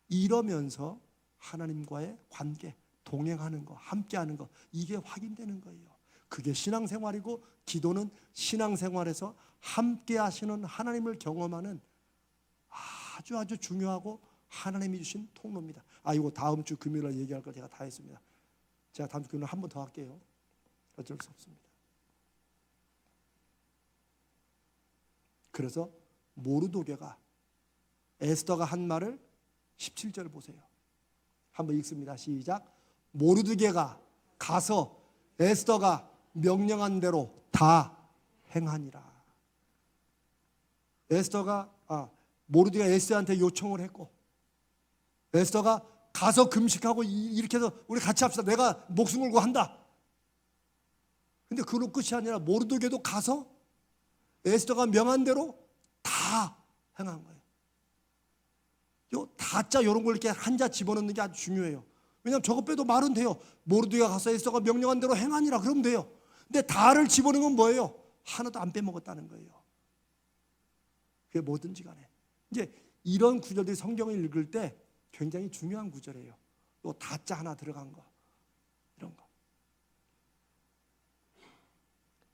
이러면서 하나님과의 관계, 동행하는 거, 함께하는 거 이게 확인되는 거예요. 그게 신앙생활이고 기도는 신앙생활에서 함께하시는 하나님을 경험하는 아주 중요하고 하나님이 주신 통로입니다. 이거 다음 주 금요일에 얘기할 걸 제가 다 했습니다. 제가 다음 주 금요일에 한 번 더 할게요. 어쩔 수 없습니다. 그래서 모르도게가 에스더가 한 말을 17절 보세요. 한번 읽습니다. 시작. 모르드게가 가서 에스더가 명령한 대로 다 행하니라. 모르드게가 에스더한테 요청을 했고 에스더가 가서 금식하고 이렇게 해서 우리 같이 합시다. 내가 목숨 걸고 한다. 근데 그걸로 끝이 아니라 모르드게도 가서 에스더가 명한 대로 다 행한 거예요. 요 다자 이런 걸 이렇게 한자 집어넣는 게 아주 중요해요. 왜냐하면 저거 빼도 말은 돼요. 모르드게가 가서 에스더가 명령한 대로 행하니라 그러면 돼요. 근데 다를 집어넣은 건 뭐예요? 하나도 안 빼먹었다는 거예요. 그게 뭐든지 간에 이제 이런 구절들이 성경을 읽을 때 굉장히 중요한 구절이에요. 또 다자 하나 들어간 거, 이런 거.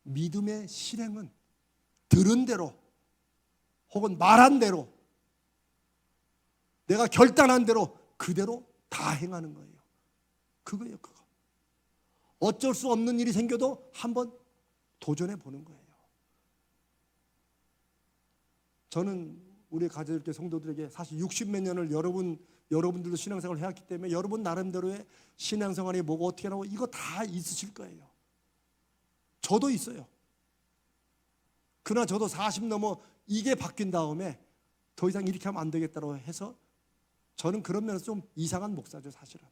믿음의 실행은 들은 대로 혹은 말한 대로 내가 결단한 대로 그대로 다 행하는 거예요. 그거예요, 그거. 어쩔 수 없는 일이 생겨도 한번 도전해 보는 거예요. 저는 우리 가족들 성도들에게 사실 60몇 년을 여러분들도 신앙생활을 해왔기 때문에 여러분 나름대로의 신앙생활이 뭐고 어떻게 하고 이거 다 있으실 거예요. 저도 있어요. 그러나 저도 40 넘어 이게 바뀐 다음에 더 이상 이렇게 하면 안 되겠다고 해서 저는 그런 면에서 좀 이상한 목사죠, 사실은.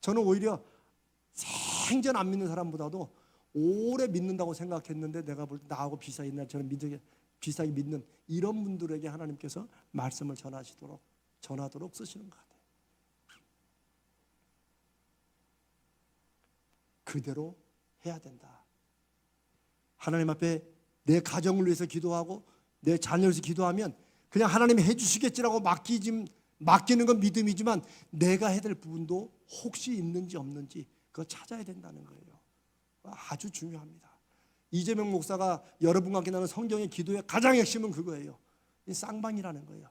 저는 오히려 생전 안 믿는 사람보다도 오래 믿는다고 생각했는데 내가 볼 때 나하고 비슷하게 옛날 저는 비슷하게 믿는 이런 분들에게 하나님께서 말씀을 전하도록 쓰시는 것 같아요. 그대로 해야 된다. 하나님 앞에 내 가정을 위해서 기도하고 내 자녀를 위해서 기도하면 그냥 하나님이 해주시겠지라고 맡기는 건 믿음이지만 내가 해야 될 부분도 혹시 있는지 없는지 그거 찾아야 된다는 거예요. 아주 중요합니다. 이재명 목사가 여러분과 함께 나눈 성경의 기도의 가장 핵심은 그거예요. 이 쌍방이라는 거예요.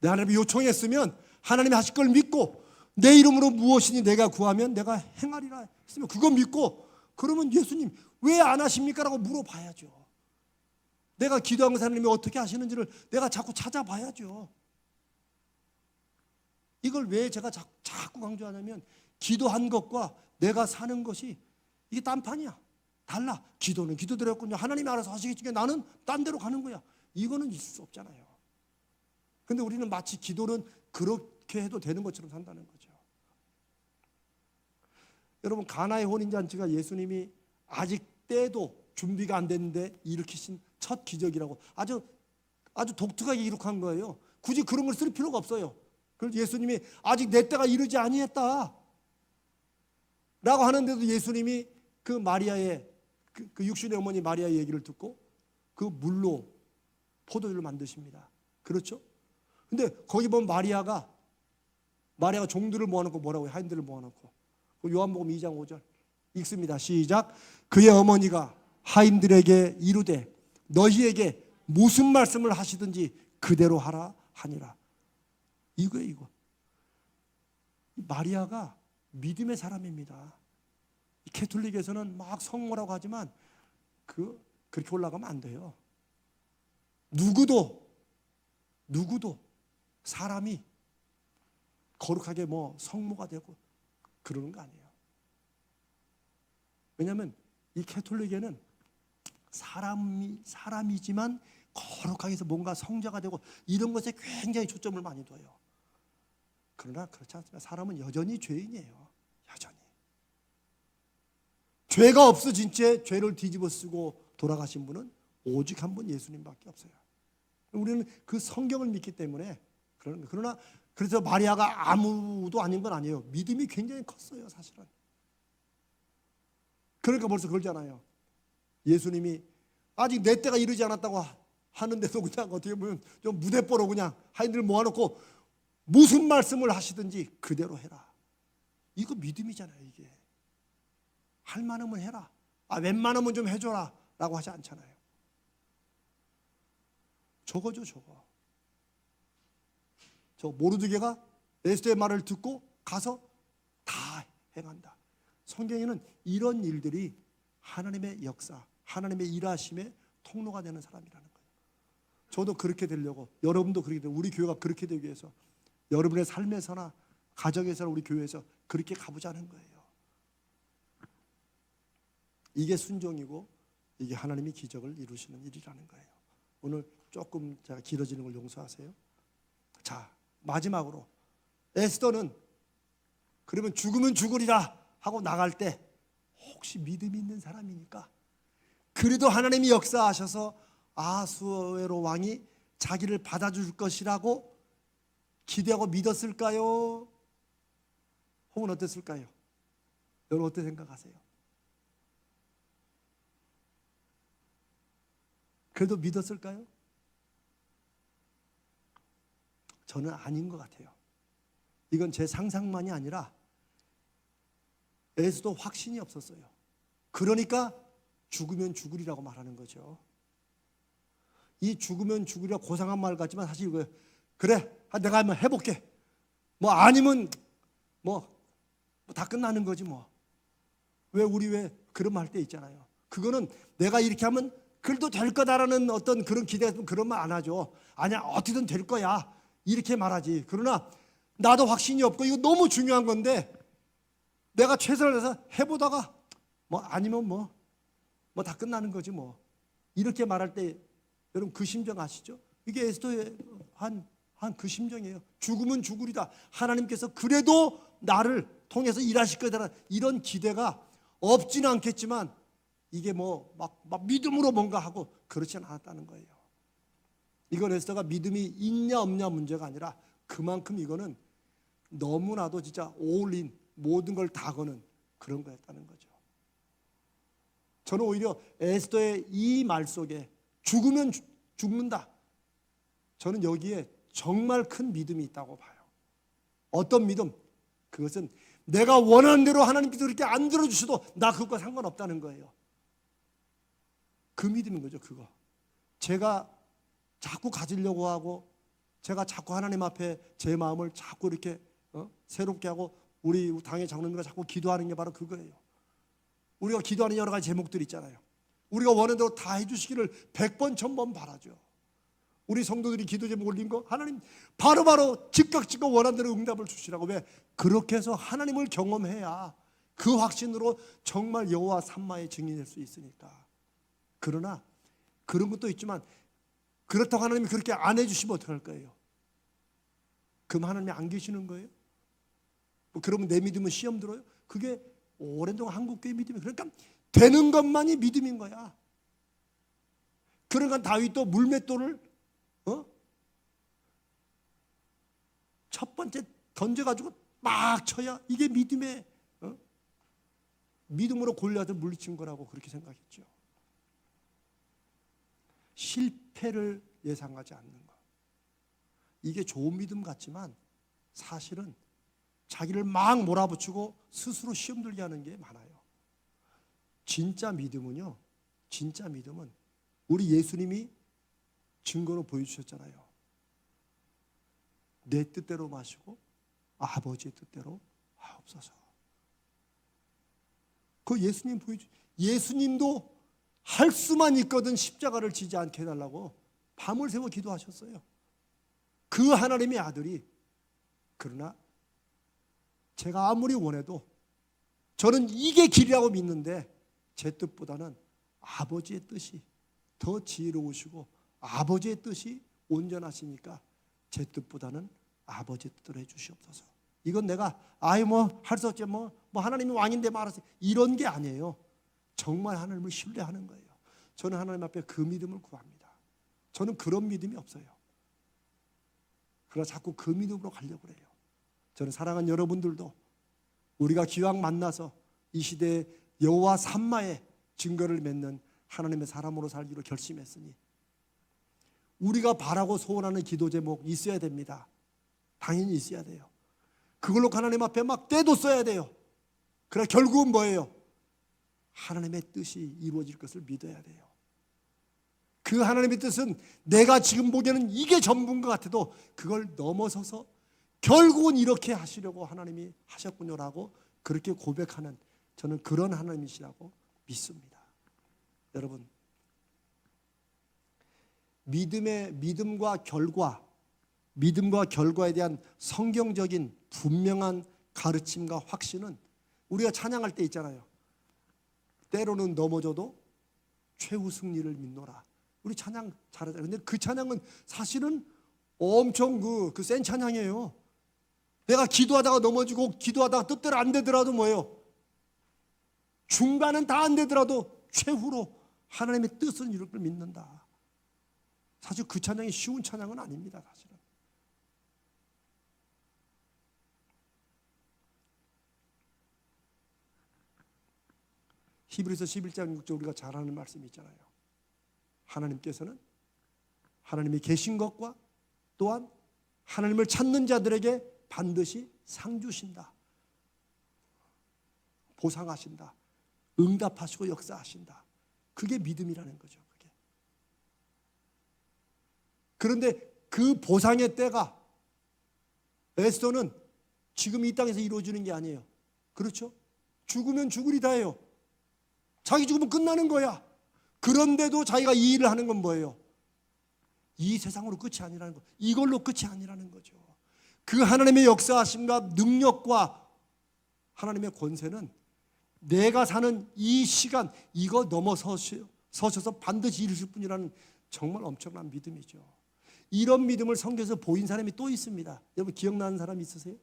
내 하나님이 요청했으면 하나님이 하실 걸 믿고 내 이름으로 무엇이니 내가 구하면 내가 행하리라 했으면 그거 믿고 그러면 예수님 왜 안 하십니까? 라고 물어봐야죠. 내가 기도한 그 하나님이 어떻게 하시는지를 내가 자꾸 찾아봐야죠. 이걸 왜 제가 자꾸 강조하냐면 기도한 것과 내가 사는 것이 이게 딴판이야. 달라. 기도는 기도대로였군요. 하나님이 알아서 하시겠지. 나는 딴 데로 가는 거야. 이거는 있을 수 없잖아요. 근데 우리는 마치 기도는 그렇게 해도 되는 것처럼 산다는 거죠. 여러분 가나의 혼인잔치가 예수님이 아직 때도 준비가 안 됐는데 일으키신 첫 기적이라고 아주 독특하게 기록한 거예요. 굳이 그런 걸 쓸 필요가 없어요. 그래서 예수님이 아직 내 때가 이르지 아니했다 라고 하는데도 예수님이 그 마리아의 그 육신의 어머니 마리아의 얘기를 듣고 그 물로 포도주를 만드십니다. 그렇죠? 근데 거기 보면 마리아가 종들을 모아놓고 뭐라고 해요? 하인들을 모아놓고 요한복음 2장 5절 읽습니다. 시작. 그의 어머니가 하인들에게 이르되 너희에게 무슨 말씀을 하시든지 그대로 하라 하니라. 이거예요, 이거. 마리아가 믿음의 사람입니다. 캐톨릭에서는 막 성모라고 하지만 그렇게 올라가면 안 돼요. 누구도 사람이 거룩하게 뭐 성모가 되고 그러는 거 아니에요. 왜냐하면 이 캐톨릭에는 사람이지만 거룩하게 해서 뭔가 성자가 되고 이런 것에 굉장히 초점을 많이 둬요. 그러나 그렇지 않습니다. 사람은 여전히 죄인이에요. 여전히. 죄가 없어진 채 죄를 뒤집어 쓰고 돌아가신 분은 오직 한 분 예수님밖에 없어요. 우리는 그 성경을 믿기 때문에 그러나 그래서 마리아가 아무도 아닌 건 아니에요. 믿음이 굉장히 컸어요, 사실은. 그러니까 벌써 그러잖아요. 예수님이 아직 내 때가 이르지 않았다고 하는데도 그냥 어떻게 보면 좀 무대뽀로 그냥 하인들 모아놓고 무슨 말씀을 하시든지 그대로 해라. 이거 믿음이잖아요, 이게. 할 만하면 해라. 웬만하면 좀 해줘라. 라고 하지 않잖아요. 저거죠, 저거. 저 모르드게가 에스더의 말을 듣고 가서 다 행한다. 성경에는 이런 일들이 하나님의 역사, 하나님의 일하심의 통로가 되는 사람이라는 거예요. 저도 그렇게 되려고, 여러분도 그렇게 되고, 우리 교회가 그렇게 되기 위해서 여러분의 삶에서나 가정에서나 우리 교회에서 그렇게 가보자는 거예요. 이게 순종이고 이게 하나님이 기적을 이루시는 일이라는 거예요. 오늘 조금 제가 길어지는 걸 용서하세요. 자, 마지막으로 에스더는 그러면 죽으면 죽으리라 하고 나갈 때 혹시 믿음이 있는 사람이니까 그래도 하나님이 역사하셔서 아수에로 왕이 자기를 받아줄 것이라고 기대하고 믿었을까요? 혹은 어땠을까요? 여러분 어떻게 생각하세요? 그래도 믿었을까요? 저는 아닌 것 같아요. 이건 제 상상만이 아니라 에스도 확신이 없었어요. 그러니까 죽으면 죽으리라고 말하는 거죠. 이 죽으면 죽으리라 고상한 말 같지만 사실 이거 그래 내가 한번 해볼게. 뭐 아니면 뭐 다 끝나는 거지 뭐. 왜 그런 말 할 때 있잖아요. 그거는 내가 이렇게 하면 그래도 될 거다라는 어떤 그런 기대가 있으면 그런 말 안 하죠. 아니야 어떻게든 될 거야 이렇게 말하지. 그러나 나도 확신이 없고 이거 너무 중요한 건데 내가 최선을 다해서 해보다가 뭐 아니면 뭐 다 끝나는 거지 뭐. 이렇게 말할 때 여러분 그 심정 아시죠? 이게 에스더의 한 그 심정이에요. 죽으면 죽으리다. 하나님께서 그래도 나를 통해서 일하실 거다. 이런 기대가 없지는 않겠지만 이게 뭐 막 믿음으로 뭔가 하고 그렇지는 않았다는 거예요. 이건 에스더가 믿음이 있냐 없냐 문제가 아니라 그만큼 이거는 너무나도 진짜 올인 모든 걸 다 거는 그런 거였다는 거죠. 저는 오히려 에스더의 이 말 속에 죽으면 죽는다. 저는 여기에 정말 큰 믿음이 있다고 봐요. 어떤 믿음? 그것은 내가 원하는 대로 하나님께서 그렇게 안 들어주셔도 나 그것과 상관없다는 거예요. 그 믿음인 거죠. 그거. 제가 자꾸 가지려고 하고 제가 자꾸 하나님 앞에 제 마음을 자꾸 이렇게 새롭게 하고 우리 당의 장로님과 자꾸 기도하는 게 바로 그거예요. 우리가 기도하는 여러 가지 제목들이 있잖아요. 우리가 원하는 대로 다 해주시기를 100번 1000번 바라죠. 우리 성도들이 기도 제목 올린 거 하나님 바로바로 즉각 원하는 대로 응답을 주시라고. 왜? 그렇게 해서 하나님을 경험해야 그 확신으로 정말 여호와 삼마의 증인일 수 있으니까. 그러나 그런 것도 있지만 그렇다고 하나님이 그렇게 안 해주시면 어떡할 거예요? 그럼 하나님이 안 계시는 거예요? 뭐 그러면 내 믿음은 시험 들어요? 그게 오랜 동안 한국교회 믿음이 그러니까 되는 것만이 믿음인 거야. 그러니까 다윗도 물맷돌을 첫 번째 던져가지고 막 쳐야 이게 믿음의 믿음으로 골리앗을 물리친 거라고 그렇게 생각했죠. 실패를 예상하지 않는 것. 이게 좋은 믿음 같지만 사실은 자기를 막 몰아붙이고 스스로 시험 들게 하는 게 많아요. 진짜 믿음은요. 진짜 믿음은 우리 예수님이 증거로 보여주셨잖아요. 내 뜻대로 마시고 아버지의 뜻대로 하옵소서. 그 예수님 예수님도 할 수만 있거든 십자가를 지지 않게 해달라고 밤을 새워 기도하셨어요. 그 하나님의 아들이. 그러나 제가 아무리 원해도 저는 이게 길이라고 믿는데 제 뜻보다는 아버지의 뜻이 더 지혜로우시고 아버지의 뜻이 온전하시니까 제 뜻보다는 아버지의 뜻대로 해주시옵소서. 이건 내가 뭐 할 수 없지 뭐 하나님이 왕인데 말하세요 이런 게 아니에요. 정말 하나님을 신뢰하는 거예요. 저는 하나님 앞에 그 믿음을 구합니다. 저는 그런 믿음이 없어요. 그러나 자꾸 그 믿음으로 가려고 해요. 저는 사랑하는 여러분들도 우리가 기왕 만나서 이 시대에 여호와 삼마의 증거를 맺는 하나님의 사람으로 살기로 결심했으니 우리가 바라고 소원하는 기도 제목 있어야 됩니다. 당연히 있어야 돼요. 그걸로 하나님 앞에 막 때도 써야 돼요. 그러나 결국은 뭐예요? 하나님의 뜻이 이루어질 것을 믿어야 돼요. 그 하나님의 뜻은 내가 지금 보기에는 이게 전부인 것 같아도 그걸 넘어서서 결국은 이렇게 하시려고 하나님이 하셨군요라고 그렇게 고백하는 저는 그런 하나님이시라고 믿습니다. 여러분, 믿음과 결과에 대한 성경적인 분명한 가르침과 확신은 우리가 찬양할 때 있잖아요. 때로는 넘어져도 최후 승리를 믿노라. 우리 찬양 잘하잖아요. 근데 그 찬양은 사실은 엄청 그 센 찬양이에요. 내가 기도하다가 넘어지고 기도하다가 뜻대로 안 되더라도 뭐예요? 중간은 다 안 되더라도 최후로 하나님의 뜻을 이룰 걸 믿는다. 사실 그 찬양이 쉬운 찬양은 아닙니다. 사실은. 히브리서 11장 6절 우리가 잘 아는 말씀이 있잖아요. 하나님께서는 하나님이 계신 것과 또한 하나님을 찾는 자들에게 반드시 상 주신다. 보상하신다. 응답하시고 역사하신다. 그게 믿음이라는 거죠. 그게. 그런데 그 보상의 때가 에스더는 지금 이 땅에서 이루어지는 게 아니에요. 그렇죠? 죽으면 죽으리다예요. 자기 죽으면 끝나는 거야. 그런데도 자기가 이 일을 하는 건 뭐예요? 이 세상으로 끝이 아니라는 거. 이걸로 끝이 아니라는 거죠. 그 하나님의 역사하심과 능력과 하나님의 권세는 내가 사는 이 시간 이거 넘어서셔서 반드시 이루실 분이라는 정말 엄청난 믿음이죠. 이런 믿음을 성경에서 보인 사람이 또 있습니다. 여러분 기억나는 사람 있으세요?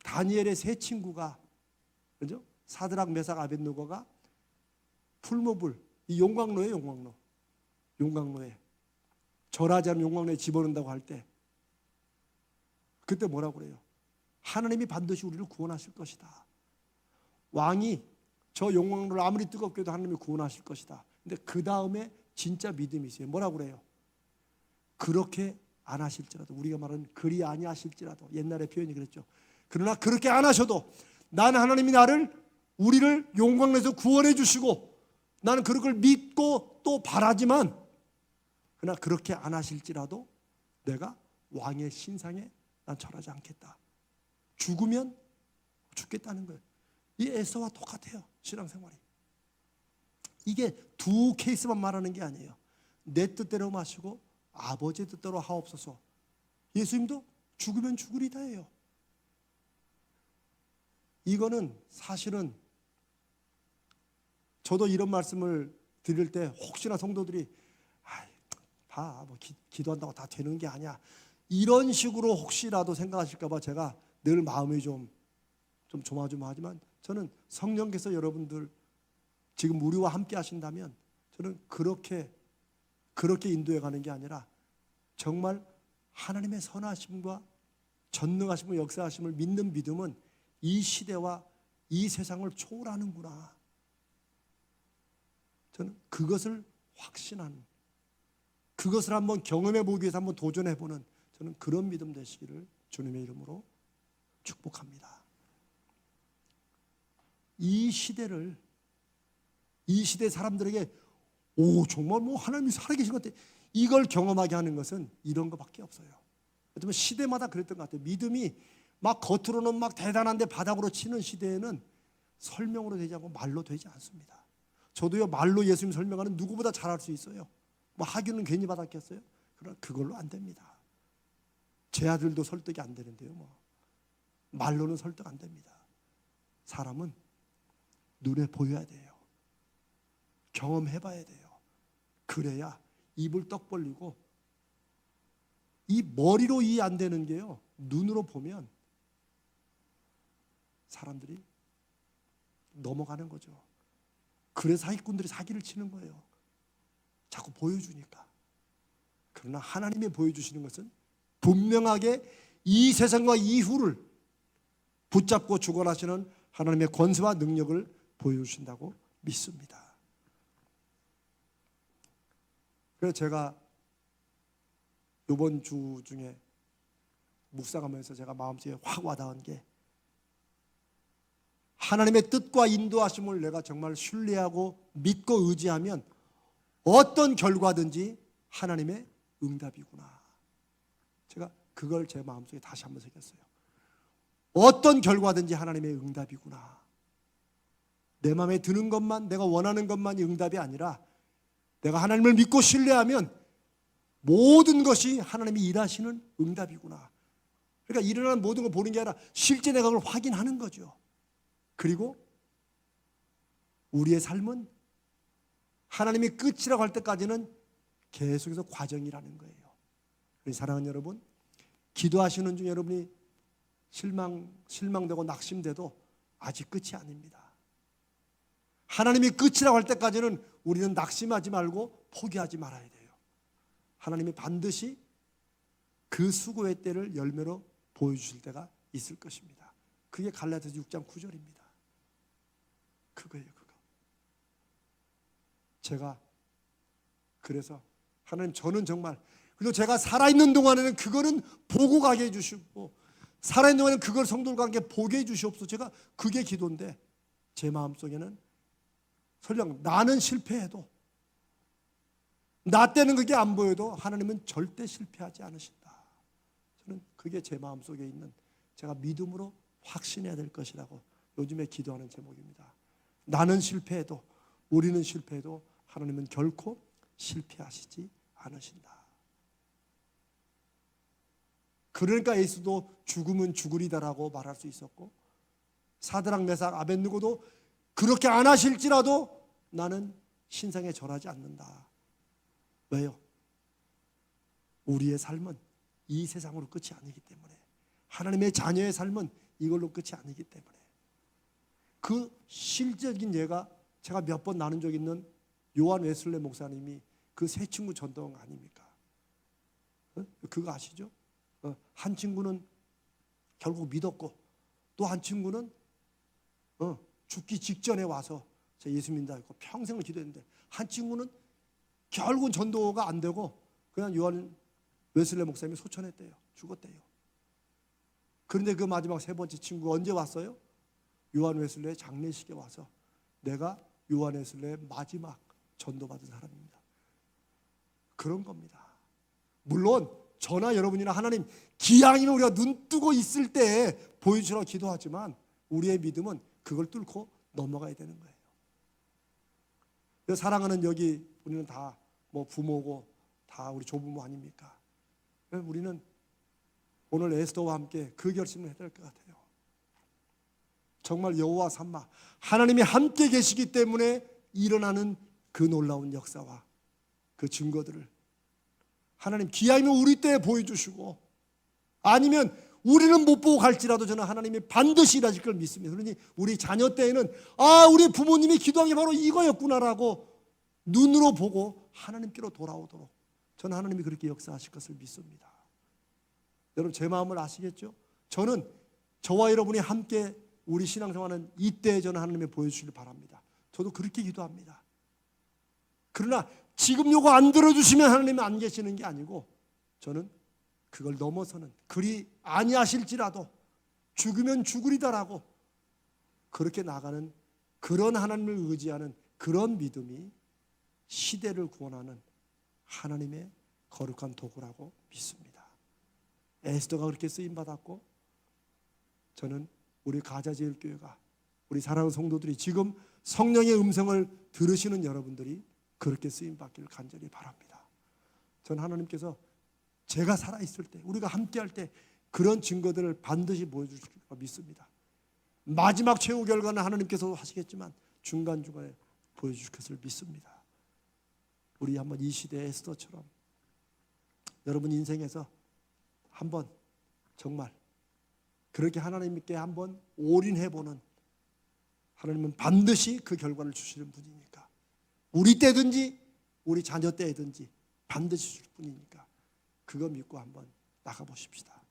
다니엘의 세 친구가, 그죠? 사드락 메삭 아벳느고가 풀무불, 이 용광로에 절하지 않은 용광로에 집어넣는다고 할 때 그때 뭐라고 그래요? 하나님이 반드시 우리를 구원하실 것이다. 왕이 저 용광로를 아무리 뜨겁게 해도 하나님이 구원하실 것이다. 근데 그 다음에 진짜 믿음이 있어요. 뭐라고 그래요? 그렇게 안 하실지라도, 우리가 말하는 그리 아니하실지라도, 옛날에 표현이 그랬죠. 그러나 그렇게 안 하셔도 나는 하나님이 우리를 용광로에서 구원해 주시고 나는 그걸 믿고 또 바라지만, 그러나 그렇게 안 하실지라도 내가 왕의 신상에 난 절하지 않겠다. 죽으면 죽겠다는 거예요. 이 에서와 똑같아요. 신앙생활이. 이게 두 케이스만 말하는 게 아니에요. 내 뜻대로 마시고 아버지의 뜻대로 하옵소서. 예수님도 죽으면 죽으리다예요. 이거는 사실은 저도 이런 말씀을 드릴 때 혹시나 성도들이 뭐 기도한다고 다 되는 게 아니야, 이런 식으로 혹시라도 생각하실까 봐 제가 늘 마음이 좀 조마조마하지만, 저는 성령께서 여러분들 지금 우리와 함께 하신다면 저는 그렇게 인도해 가는 게 아니라 정말 하나님의 선하심과 전능하심과 역사하심을 믿는 믿음은 이 시대와 이 세상을 초월하는구나. 저는 그것을 확신하는, 그것을 한번 경험해 보기 위해서 한번 도전해 보는, 저는 그런 믿음 되시기를 주님의 이름으로 축복합니다. 이 시대 사람들에게 정말 뭐 하나님이 살아계신 것 같아, 이걸 경험하게 하는 것은 이런 것밖에 없어요. 왜냐하면 시대마다 그랬던 것 같아요. 믿음이 막 겉으로는 막 대단한데 바닥으로 치는 시대에는 설명으로 되지 않고 말로 되지 않습니다. 저도요, 말로 예수님 설명하는 누구보다 잘할 수 있어요. 뭐 학위는 괜히 받았겠어요? 그러나 그걸로 안 됩니다. 제 아들도 설득이 안 되는데요. 말로는 설득 안 됩니다. 사람은 눈에 보여야 돼요. 경험해 봐야 돼요. 그래야 입을 떡 벌리고, 이 머리로 이해 안 되는 게요, 눈으로 보면 사람들이 넘어가는 거죠. 그래서 사기꾼들이 사기를 치는 거예요. 자꾸 보여주니까. 그러나 하나님이 보여주시는 것은 분명하게 이 세상과 이후를 붙잡고 주관하시는 하나님의 권세와 능력을 보여주신다고 믿습니다. 그래서 제가 이번 주 중에 묵상하면서 제가 마음속에 확 와닿은 게, 하나님의 뜻과 인도하심을 내가 정말 신뢰하고 믿고 의지하면 어떤 결과든지 하나님의 응답이구나. 제가 그걸 제 마음속에 다시 한번 새겼어요. 어떤 결과든지 하나님의 응답이구나. 내 마음에 드는 것만, 내가 원하는 것만이 응답이 아니라 내가 하나님을 믿고 신뢰하면 모든 것이 하나님이 일하시는 응답이구나. 그러니까 일어나는 모든 걸 보는 게 아니라 실제 내가 그걸 확인하는 거죠. 그리고 우리의 삶은 하나님이 끝이라고 할 때까지는 계속해서 과정이라는 거예요. 사랑하는 여러분, 기도하시는 중 여러분이 실망되고 낙심돼도 아직 끝이 아닙니다. 하나님이 끝이라고 할 때까지는 우리는 낙심하지 말고 포기하지 말아야 돼요. 하나님이 반드시 그 수고의 때를 열매로 보여주실 때가 있을 것입니다. 그게 갈라디아서 6장 9절입니다. 그거예요, 그거. 제가 그래서 하나님, 저는 정말 그리고 제가 살아있는 동안에는 그거는 보고 가게 해주시고, 살아있는 동안에는 그걸 성도들과 함께 보게 해주시옵소서. 제가 그게 기도인데, 제 마음속에는 설령 나는 실패해도, 나 때는 그게 안 보여도 하나님은 절대 실패하지 않으신다. 저는 그게 제 마음속에 있는, 제가 믿음으로 확신해야 될 것이라고 요즘에 기도하는 제목입니다. 나는 실패해도, 우리는 실패해도 하나님은 결코 실패하시지 않으신다. 그러니까 예수도 죽음은 죽으리다라고 말할 수 있었고, 사드락 메삭 아벳느고도 그렇게 안 하실지라도 나는 신상에 절하지 않는다. 왜요? 우리의 삶은 이 세상으로 끝이 아니기 때문에, 하나님의 자녀의 삶은 이걸로 끝이 아니기 때문에. 그 실제적인 예가 제가 몇 번 나눈 적 있는 요한 웨슬레 목사님이 그 세 친구 전도원 아닙니까? 그거 아시죠? 한 친구는 결국 믿었고, 또 한 친구는 죽기 직전에 와서 저 예수 믿는다 했고 평생을 기도했는데, 한 친구는 결국은 전도가 안 되고 그냥 요한 웨슬레 목사님이 소천했대요. 죽었대요. 그런데 그 마지막 세 번째 친구가 언제 왔어요? 요한 웨슬레의 장례식에 와서 내가 요한 웨슬레의 마지막 전도받은 사람입니다. 그런 겁니다. 물론 저나 여러분이나 하나님 기왕이면 우리가 눈 뜨고 있을 때 보여주라고 기도하지만, 우리의 믿음은 그걸 뚫고 넘어가야 되는 거예요. 사랑하는 여기 우리는 다 뭐 부모고 다 우리 조부모 아닙니까? 우리는 오늘 에스더와 함께 그 결심을 해야 될 것 같아요. 정말 여호와 삼마, 하나님이 함께 계시기 때문에 일어나는 그 놀라운 역사와 그 증거들을 하나님 기왕이면 우리 때에 보여주시고, 아니면 우리는 못 보고 갈지라도 저는 하나님이 반드시 일하실 걸 믿습니다. 그러니 우리 자녀 때에는 우리 부모님이 기도한 게 바로 이거였구나라고 눈으로 보고 하나님께로 돌아오도록 저는 하나님이 그렇게 역사하실 것을 믿습니다. 여러분 제 마음을 아시겠죠? 저는 저와 여러분이 함께 우리 신앙생활은 이때 저는 하나님이 보여주시길 바랍니다. 저도 그렇게 기도합니다. 그러나 지금 요거 안 들어주시면 하나님이 안 계시는 게 아니고, 저는 그걸 넘어서는, 그리 아니하실지라도 죽으면 죽으리다라고 그렇게 나가는 그런 하나님을 의지하는 그런 믿음이 시대를 구원하는 하나님의 거룩한 도구라고 믿습니다. 에스더가 그렇게 쓰임받았고, 저는 우리 가자제일교회가, 우리 사랑하는 성도들이, 지금 성령의 음성을 들으시는 여러분들이 그렇게 쓰임받기를 간절히 바랍니다. 저는 하나님께서 제가 살아있을 때, 우리가 함께할 때 그런 증거들을 반드시 보여주실 거 믿습니다. 마지막 최후 결과는 하나님께서 하시겠지만 중간중간에 보여주실 것을 믿습니다. 우리 한번 이 시대의 에스더처럼 여러분 인생에서 한번 정말 그렇게 하나님께 한번 올인해보는, 하나님은 반드시 그 결과를 주시는 분이니까, 우리 때든지 우리 자녀 때든지 반드시 주실 분이니까 그거 믿고 한번 나가보십시다.